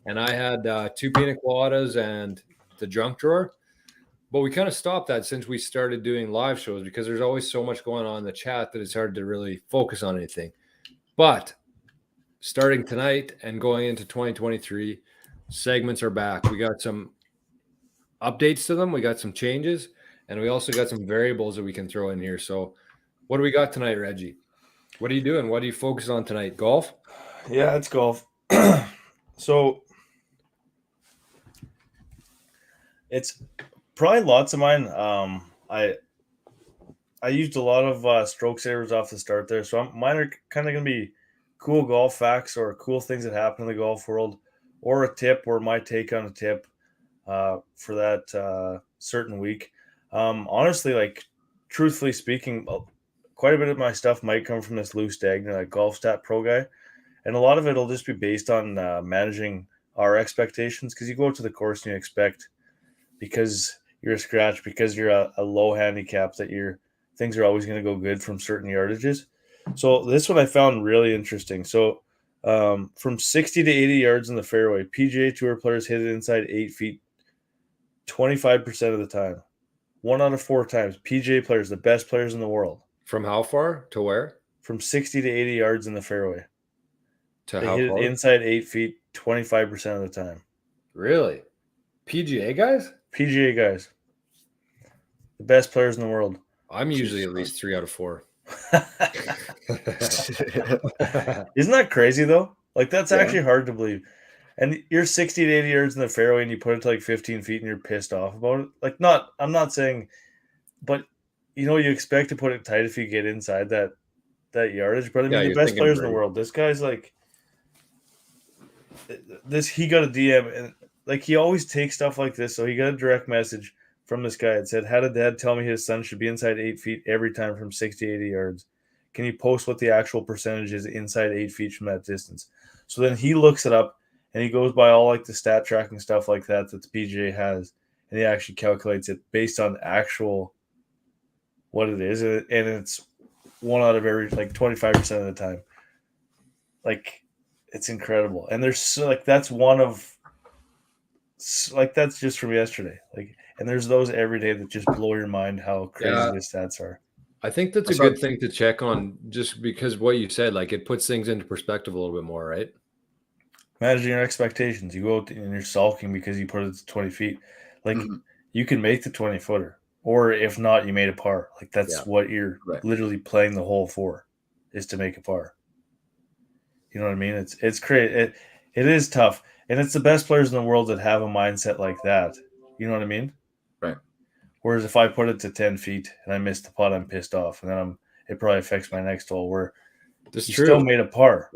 And I had 2 pina coladas and the Drunk Drawer. But we kind of stopped that since we started doing live shows because there's always so much going on in the chat that it's hard to really focus on anything. But starting tonight and going into 2023, segments are back. We got some updates to them. We got some changes, and we also got some variables that we can throw in here. So what do we got tonight, Reggie? What are you doing? What do you focus on tonight? Golf? Yeah, it's golf. So it's probably lots of mine. I used a lot of stroke savers off the start there, so mine are kind of going to be cool golf facts or cool things that happen in the golf world, or a tip or my take on a tip. for that certain week. Honestly, like truthfully speaking, quite a bit of my stuff might come from this Lou Stagner, like Golf Stat Pro guy, and a lot of it will just be based on managing our expectations, because you go to the course and you expect, because you're a scratch, because you're a low handicap, that your things are always going to go good from certain yardages. So this one I found really interesting. So from 60 to 80 yards in the fairway, PGA Tour players hit it inside 8 feet 25% of the time. 1 out of 4 times. PGA players, the best players in the world. From how far to where? From 60 to 80 yards in the fairway. To They how hit far? it inside 8 feet 25% of the time. Really? PGA guys? PGA guys. The best players in the world. I'm usually at least 3 out of 4. Isn't that crazy though? Like that's Yeah. actually hard to believe. And you're 60 to 80 yards in the fairway and you put it to like 15 feet and you're pissed off about it. Like I'm not saying, but you expect to put it tight if you get inside that yardage. But I mean, the you're best thinking players in the birdie. world. This guy's like he got a DM, and like he always takes stuff like this. So he got a direct message from this guy. It said, "Had a dad tell me his son should be inside 8 feet every time from 60 to 80 yards. Can you post what the actual percentage is inside 8 feet from that distance?" So then he looks it up and he goes by all like the stat tracking stuff like that the PGA has, and he actually calculates it based on actual what it is, and it's 1 out of every, like 25% of the time. Like it's incredible, and there's like that's one of like that's just from yesterday. Like, and there's those every day that just blow your mind how crazy the stats are. I think that's a good thing to check on, just because what you said, like it puts things into perspective a little bit more, right? Managing your expectations. You go out and you're sulking because you put it to 20 feet. Like you can make the 20-footer, or if not, you made a par. Like that's what you're literally playing the hole for, is to make a par. You know what I mean? It's crazy. It is tough, and it's the best players in the world that have a mindset like that. You know what I mean? Right. Whereas if I put it to 10 feet and I miss the putt, I'm pissed off, and then it probably affects my next hole. Where you still made a par,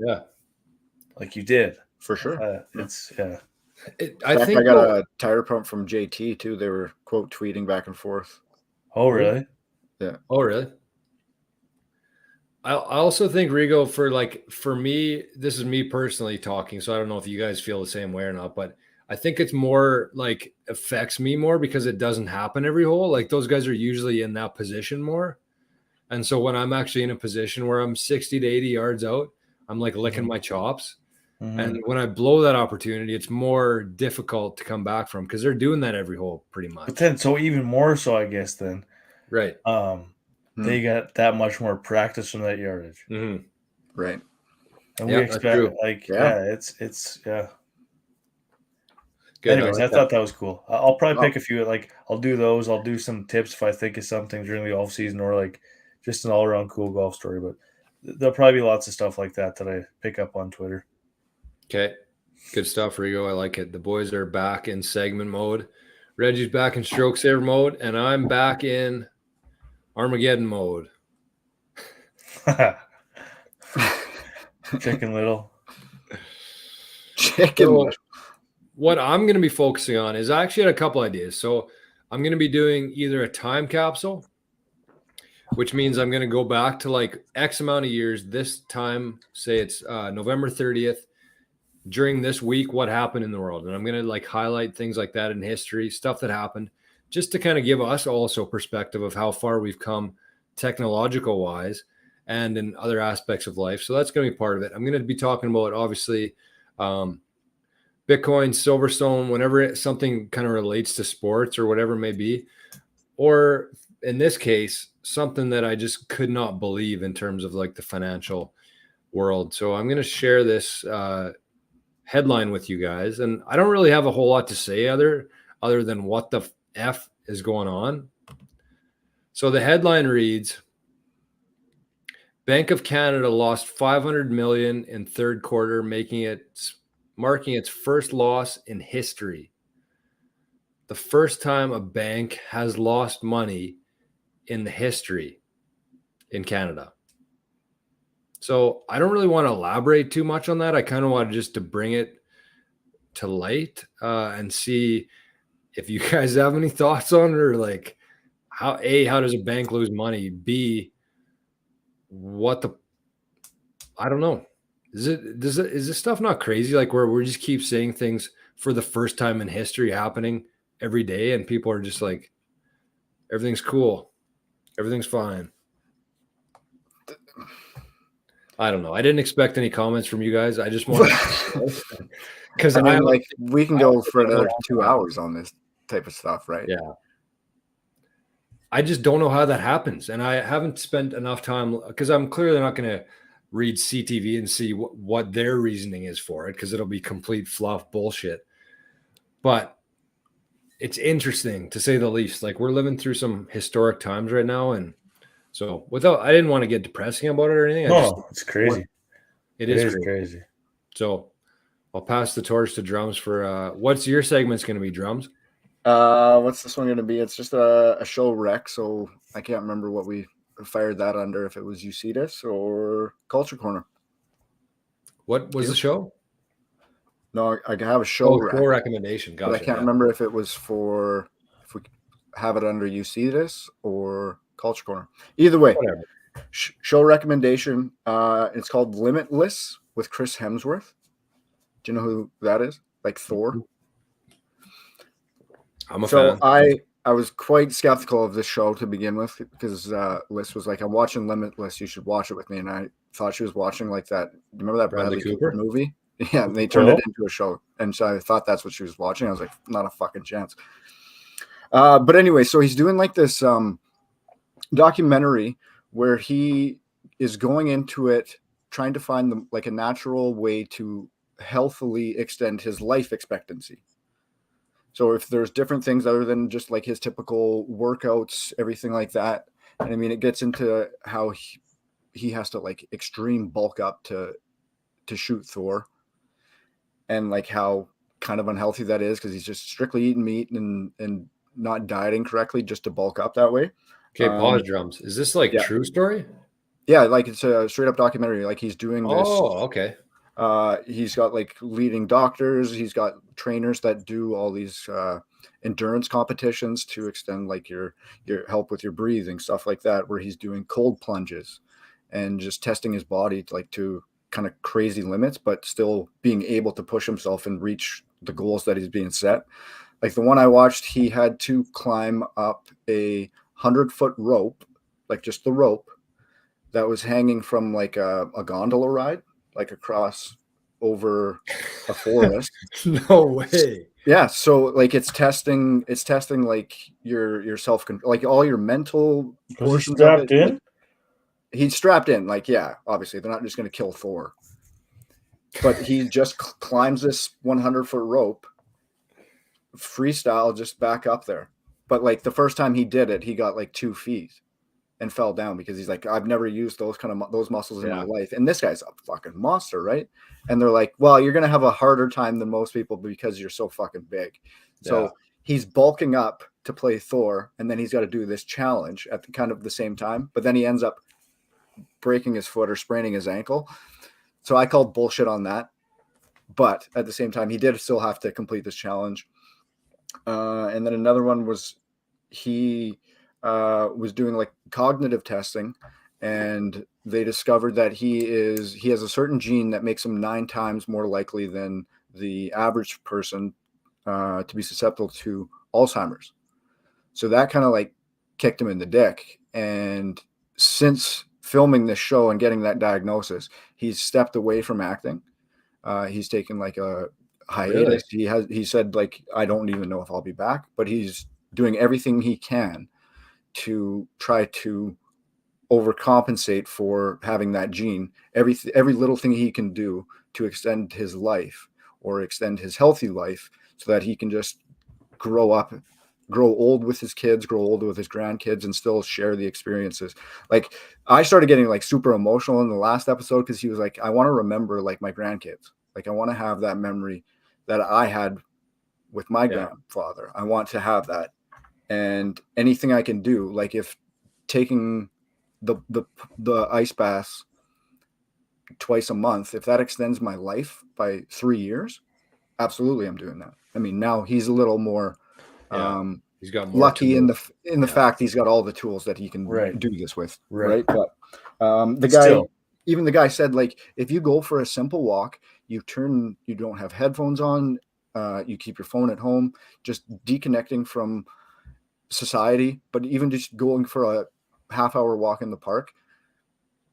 like you did for sure. I think I got a tire pump from JT too. They were quote tweeting back and forth. Oh really? Yeah. Oh really? I also think, Rigo, for me, this is me personally talking, so I don't know if you guys feel the same way or not, but I think it's more like affects me more because it doesn't happen every hole. Like those guys are usually in that position more. And so when I'm actually in a position where I'm 60 to 80 yards out, I'm like licking my chops. And when I blow that opportunity, it's more difficult to come back from, because they're doing that every hole pretty much. But then, so even more so, I guess then. Right. They got that much more practice from that yardage. Right. And we expect, it's Good. Anyways, I thought that was cool. I'll probably pick a few. Like I'll do those. I'll do some tips if I think of something during the off season, or like just an all around cool golf story. But there'll probably be lots of stuff like that I pick up on Twitter. Okay. Good stuff, Rigo. I like it. The boys are back in segment mode. Reggie's back in stroke saver mode, and I'm back in Armageddon mode. Chicken Little. So what I'm going to be focusing on is I actually had a couple ideas. So I'm going to be doing either a time capsule, which means I'm going to go back to like X amount of years. This time, say it's November 30th. During this week, what happened in the world? And I'm going to like highlight things like that in history, stuff that happened, just to kind of give us also perspective of how far we've come technological wise and in other aspects of life. So that's going to be part of it. I'm going to be talking about, obviously, Bitcoin, Silverstone, whenever something kind of relates to sports or whatever it may be, or in this case, something that I just could not believe in terms of like the financial world. So I'm going to share this headline with you guys, and I don't really have a whole lot to say other than what the F is going on. So the headline reads, Bank of Canada lost 500 million in third quarter, marking its first loss in history. The first time a bank has lost money in the history in Canada. So I don't really want to elaborate too much on that. I kind of wanted just to bring it to light and see if you guys have any thoughts on it, or like how does a bank lose money? B, I don't know. Is this stuff not crazy? Like where we just keep saying things for the first time in history happening every day, and people are just like, everything's cool, everything's fine. I don't know. I didn't expect any comments from you guys. I just want because I mean, like we can go for another 2 hours on this type of stuff, right? Yeah. I just don't know how that happens, and I haven't spent enough time because I'm clearly not going to read CTV and see what their reasoning is for it, because it'll be complete fluff bullshit. But it's interesting to say the least. Like we're living through some historic times right now, and so I didn't want to get depressing about it or anything. It's crazy. It is crazy. So I'll pass the torch to Drums for what's your segment's going to be, Drums? What's this one going to be? It's just a show rec, so I can't remember what we fired that under, if it was You See This or Culture Corner. What was the show? No, I have a show recommendation. Gotcha, but I can't remember if it was if we have it under You See This or Culture Corner. Either way, whatever. Show recommendation. It's called Limitless with Chris Hemsworth. Do you know who that is? Like Thor. I'm a fan. I was quite skeptical of this show to begin with, because Liz was like, I'm watching Limitless, you should watch it with me. And I thought she was watching like that. Remember that Bradley Cooper movie? Yeah, and they turned it into a show. And so I thought that's what she was watching. I was like, not a fucking chance. But anyway, so he's doing like this documentary where he is going into it trying to find like a natural way to healthily extend his life expectancy. So if there's different things other than just like his typical workouts, everything like that. And I mean, it gets into how he has to like extreme bulk up to shoot Thor, and like how kind of unhealthy that is, because he's just strictly eating meat and not dieting correctly just to bulk up that way. Okay, pause, Drums. Is this like true story? Yeah, like it's a straight up documentary. Like he's doing this. Oh, okay. He's got like leading doctors. He's got trainers that do all these endurance competitions to extend like your help with your breathing, stuff like that, where he's doing cold plunges and just testing his body to kind of crazy limits, but still being able to push himself and reach the goals that he's being set. Like the one I watched, he had to climb up a 100-foot rope, like just the rope that was hanging from like a gondola ride, like across over a forest. No way. Yeah. So like it's testing like your self-control, like all your mental portions of it. In? He's strapped in. Like, yeah, obviously they're not just going to kill Thor, but he just climbs this 100-foot rope freestyle, just back up there. But like the first time he did it, he got like 2 feet and fell down, because he's like, I've never used those muscles in my life. And this guy's a fucking monster, right? And they're like, well, you're going to have a harder time than most people because you're so fucking big. So he's bulking up to play Thor, and then he's got to do this challenge at kind of the same time. But then he ends up breaking his foot or spraining his ankle. So I called bullshit on that. But at the same time, he did still have to complete this challenge. And then another one was he was doing like cognitive testing, and they discovered that he has a certain gene that makes him 9 times more likely than the average person to be susceptible to Alzheimer's. So that kind of like kicked him in the dick. And since filming this show and getting that diagnosis, he's stepped away from acting. He's taken like a hiatus. Really? He said like, I don't even know if I'll be back, but he's doing everything he can to try to overcompensate for having that gene. Every little thing he can do to extend his life or extend his healthy life, so that he can just grow old with his kids, grow old with his grandkids, and still share the experiences. Like I started getting like super emotional in the last episode, because he was like, I want to remember like my grandkids. Like I want to have that memory that I had with my grandfather. I want to have that. And anything I can do, like if taking the ice baths twice a month, if that extends my life by 3 years, absolutely I'm doing that. I mean, now he's a little more Yeah. He's got more Lucky in tools. the fact he's got all the tools that he can Right. do this with. Right. But the guy said, like, if you go for a simple walk, you don't have headphones on, you keep your phone at home, just deconnecting from society, but even just going for a half-hour walk in the park,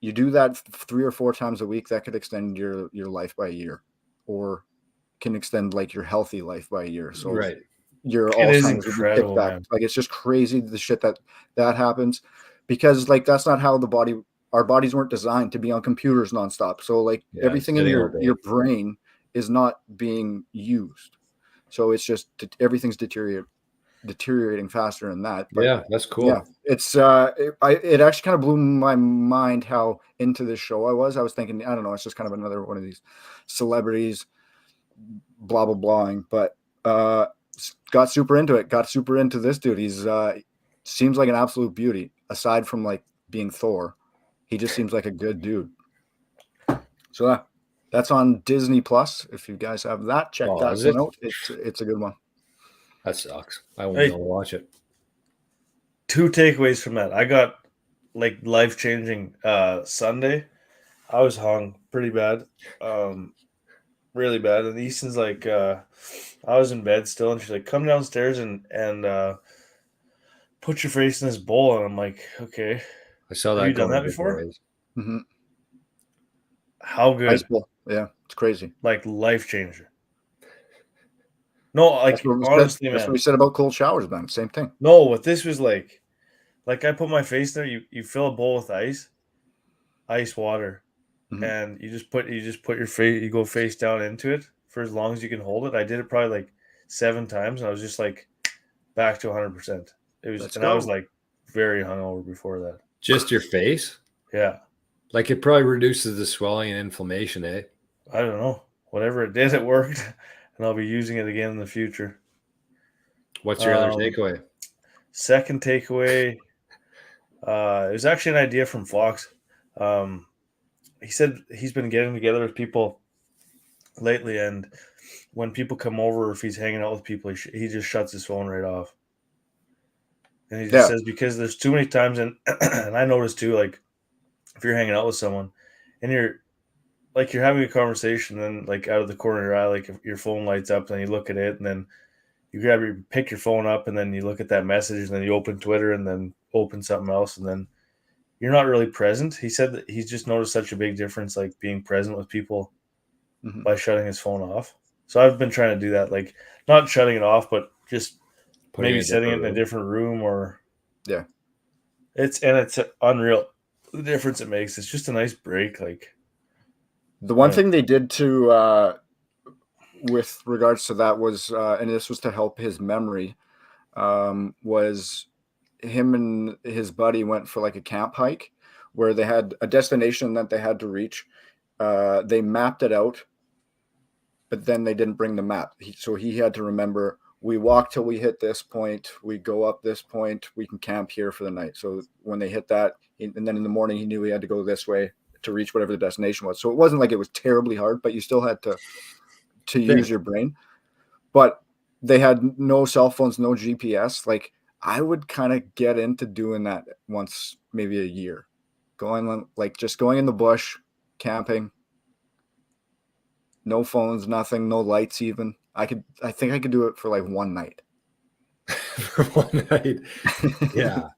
you do that 3 or 4 times a week, that could extend your life by a year, or can extend like your healthy life by a year. So Right. your It is Alzheimer's would be kicked incredible, back. man. Like, it's just crazy the shit that happens, because like that's not how our bodies weren't designed to be on computers nonstop. So like everything in sitting all day. your brain is not being used. So it's just everything's deteriorating faster than that. But yeah, that's cool. yeah, it's it actually kind of blew my mind how into this show I was. I was thinking, I don't know, it's just kind of another one of these celebrities blah blah blahing, but got super into it. Got super into this dude. He's seems like an absolute beauty. Aside from like being Thor, he just seems like a good dude. So that's on Disney Plus. If you guys have that, check that one out. It's a good one. That sucks. I won't be able to watch it. 2 takeaways from that. I got like life-changing Sunday. I was hung pretty bad. Really bad. And Easton's like, I was in bed still, and she's like, come downstairs and put your face in this bowl. And I'm like, okay. I saw that. Have you done that before? Mm-hmm. How good? Ice bowl. Yeah, it's crazy. Like life changer. No, like honestly, that's what we said about cold showers, man. Same thing. No, what this was like I put my face there. You fill a bowl with ice water, and you just put your face. You go face down into it for as long as you can hold it. I did it probably like 7 times, and I was just like back to 100%. It was, I was like very hungover before that. Just your face? Yeah. Like, it probably reduces the swelling and inflammation, eh? I don't know. Whatever it did, it worked, and I'll be using it again in the future. What's your other takeaway? Second takeaway, it was actually an idea from Fox. He said he's been getting together with people lately, and when people come over, if he's hanging out with people, he just shuts his phone right off. And he just says, because there's too many times, and I noticed too, like, if you're hanging out with someone and you're having a conversation, then like out of the corner of your eye, like your phone lights up, and you look at it, and then you pick your phone up, and then you look at that message, and then you open Twitter, and then open something else, and then you're not really present. He said that he's just noticed such a big difference, like being present with people by shutting his phone off. So I've been trying to do that, like not shutting it off, but just maybe setting it in a different room, or it's unreal the difference it makes. It's just a nice break. Like, the one thing they did to with regards to that was, and this was to help his memory, was him and his buddy went for like a camp hike where they had a destination that they had to reach. They mapped it out, but then they didn't bring the map. So he had to remember, we walk till we hit this point, we go up this point, we can camp here for the night. So when they hit that, and then in the morning, he knew he had to go this way to reach whatever the destination was. So it wasn't like it was terribly hard, but you still had to use your brain. But they had no cell phones, no GPS. Like, I would kind of get into doing that once, maybe a year, going in the bush, camping, no phones, nothing, no lights even. I think I could do it for like one night. For one night. Yeah.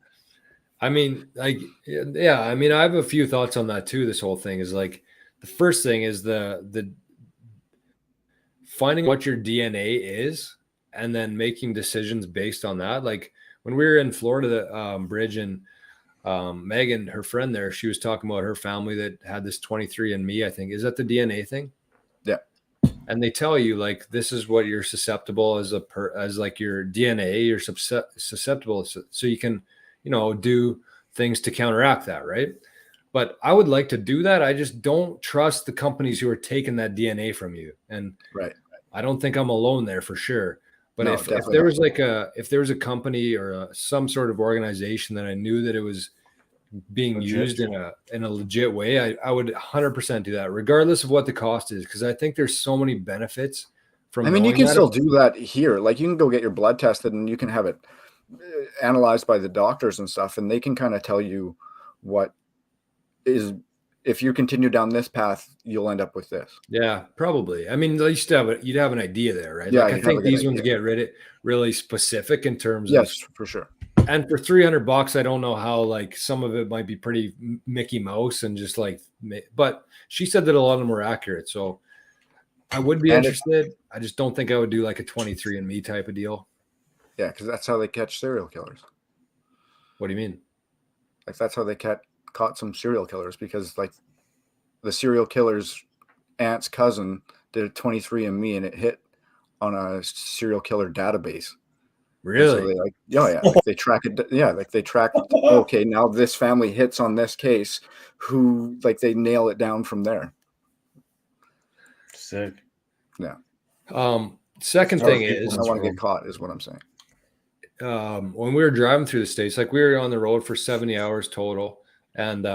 I mean, like, yeah, I mean, I have a few thoughts on that too. This whole thing is like, the first thing is the finding what your DNA is and then making decisions based on that. Like, when we were in Florida, the Bridge, and Megan, her friend there, she was talking about her family that had this 23andMe, I think. Is that the DNA thing? Yeah. And they tell you, like, this is what you're susceptible as like your DNA, you're susceptible. So you can, do things to counteract that. Right. But I would like to do that. I just don't trust the companies who are taking that DNA from you. And I don't think I'm alone there for sure. But if there was a company or some sort of organization that I knew that it was being used in a legit way, I would 100% do that, regardless of what the cost is, because I think there's so many benefits from I mean, you knowing can that. still do that here. Like, you can go get your blood tested and you can have it analyzed by the doctors and stuff, and they can kind of tell you what is, if you continue down this path, you'll end up with this. Yeah, probably. I mean, at least you'd have an idea there, right? Yeah, Like, I you'd have think a good these ones idea. get really specific in terms Yes, of, for sure. and for $300, I don't know how, like, some of it might be pretty Mickey Mouse and just like, but she said that a lot of them were accurate. So I would be interested. I just don't think I would do like a 23andMe type of deal. Yeah, because that's how they catch serial killers. What do you mean? Like, that's how they caught some serial killers, because like the serial killer's aunt's cousin did a 23andMe and it hit on a serial killer database. Really? And so they like, like they track it. Yeah, like they track. Okay, now this family hits on this case. Who, like, they nail it down from there. Sick. Yeah. Second thing is, I want to get caught, is what I'm saying. when we were driving through the States, like we were on the road for 70 hours total. And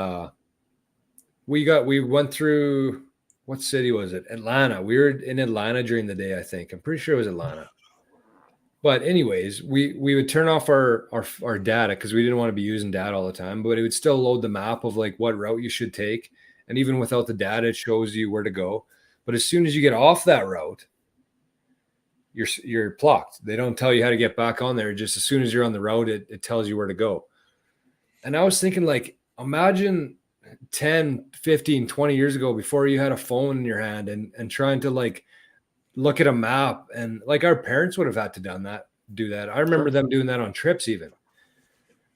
we went through, what city was it? Atlanta. We were in Atlanta during the day, I think. I'm pretty sure it was Atlanta. But anyways, we would turn off our data because we didn't want to be using data all the time, but it would still load the map of like what route you should take. And even without the data, it shows you where to go. But as soon as you get off that route, you're blocked. They don't tell you how to get back on there. Just as soon as you're on the road, it tells you where to go. And I was thinking, like, imagine 10, 15, 20 years ago, before you had a phone in your hand and trying to like look at a map, and like our parents would have had to do that. I remember them doing that on trips even.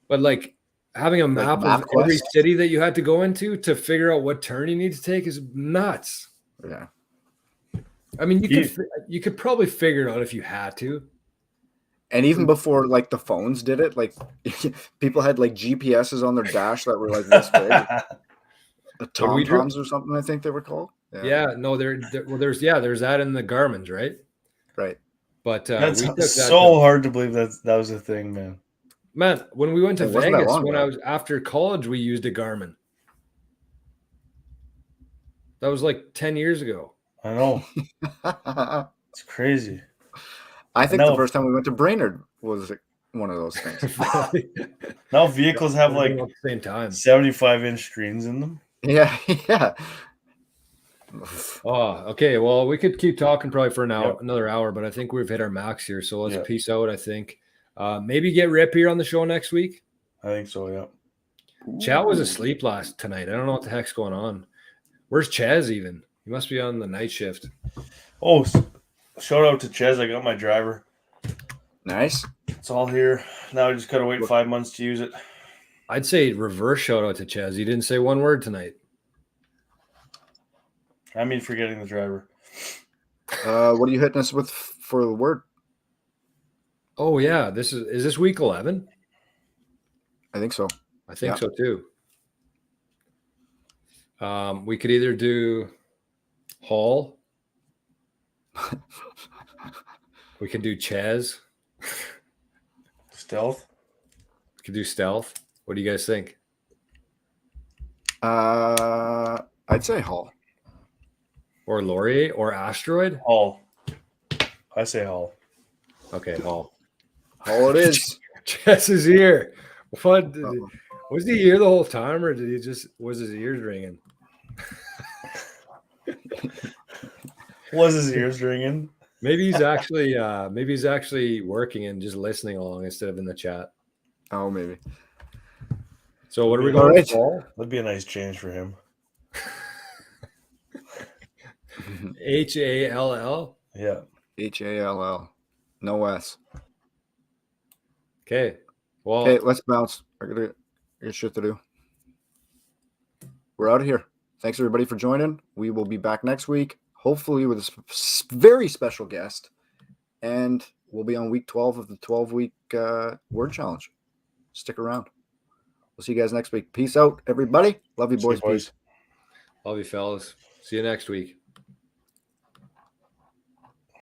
But like having a map of every city that you had to go into to figure out what turn you need to take is nuts. Yeah. I mean, you could probably figure it out if you had to. And even before like the phones did it, like people had like GPSs on their dash that were like this big. The Tom-Toms or something, I think they were called. Yeah, no, there's that in the Garmin's, right? Right. But that's so hard to believe that was a thing, man. Man, when we went to Vegas, I was after college, we used a Garmin. That was like 10 years ago. I know. It's crazy. I think the first time we went to Brainerd was one of those things. Now vehicles have like at the same time 75-inch screens in them. Yeah, yeah. Oh, okay. Well, we could keep talking probably for another hour, but I think we've hit our max here. So let's peace out, I think. Maybe get Rip here on the show next week. I think so, yeah. Chad was asleep tonight. I don't know what the heck's going on. Where's Chaz even? He must be on the night shift. Oh, shout out to Chaz. I got my driver. Nice. It's all here. Now I just got to wait 5 months to use it. I'd say reverse shout out to Chaz. He didn't say one word tonight. I mean, forgetting the driver. What are you hitting us with for the word? Oh, yeah. Is this week 11? I think so. I think so too. We could either do Hall. We could do Chaz. Stealth. We could do Stealth. What do you guys think? I'd say Hall. Or Laurier or Asteroid? Hall. I say Hall. Okay, Hall. Hall it is. Chess is here. What? Was he here the whole time, or was his ears ringing? Was his ears ringing? Maybe he's actually working and just listening along instead of in the chat. Oh, maybe. So what are we going with? Hall? That'd be a nice change for him. Hall? Yeah. Hall. No S. Okay. Well, okay, let's bounce. I got shit to do. We're out of here. Thanks everybody for joining. We will be back next week, hopefully with a very special guest, and we'll be on week 12 of the 12-week word challenge. Stick around. We'll see you guys next week. Peace out, everybody. Love you, boys. Peace. Love you, fellas. See you next week.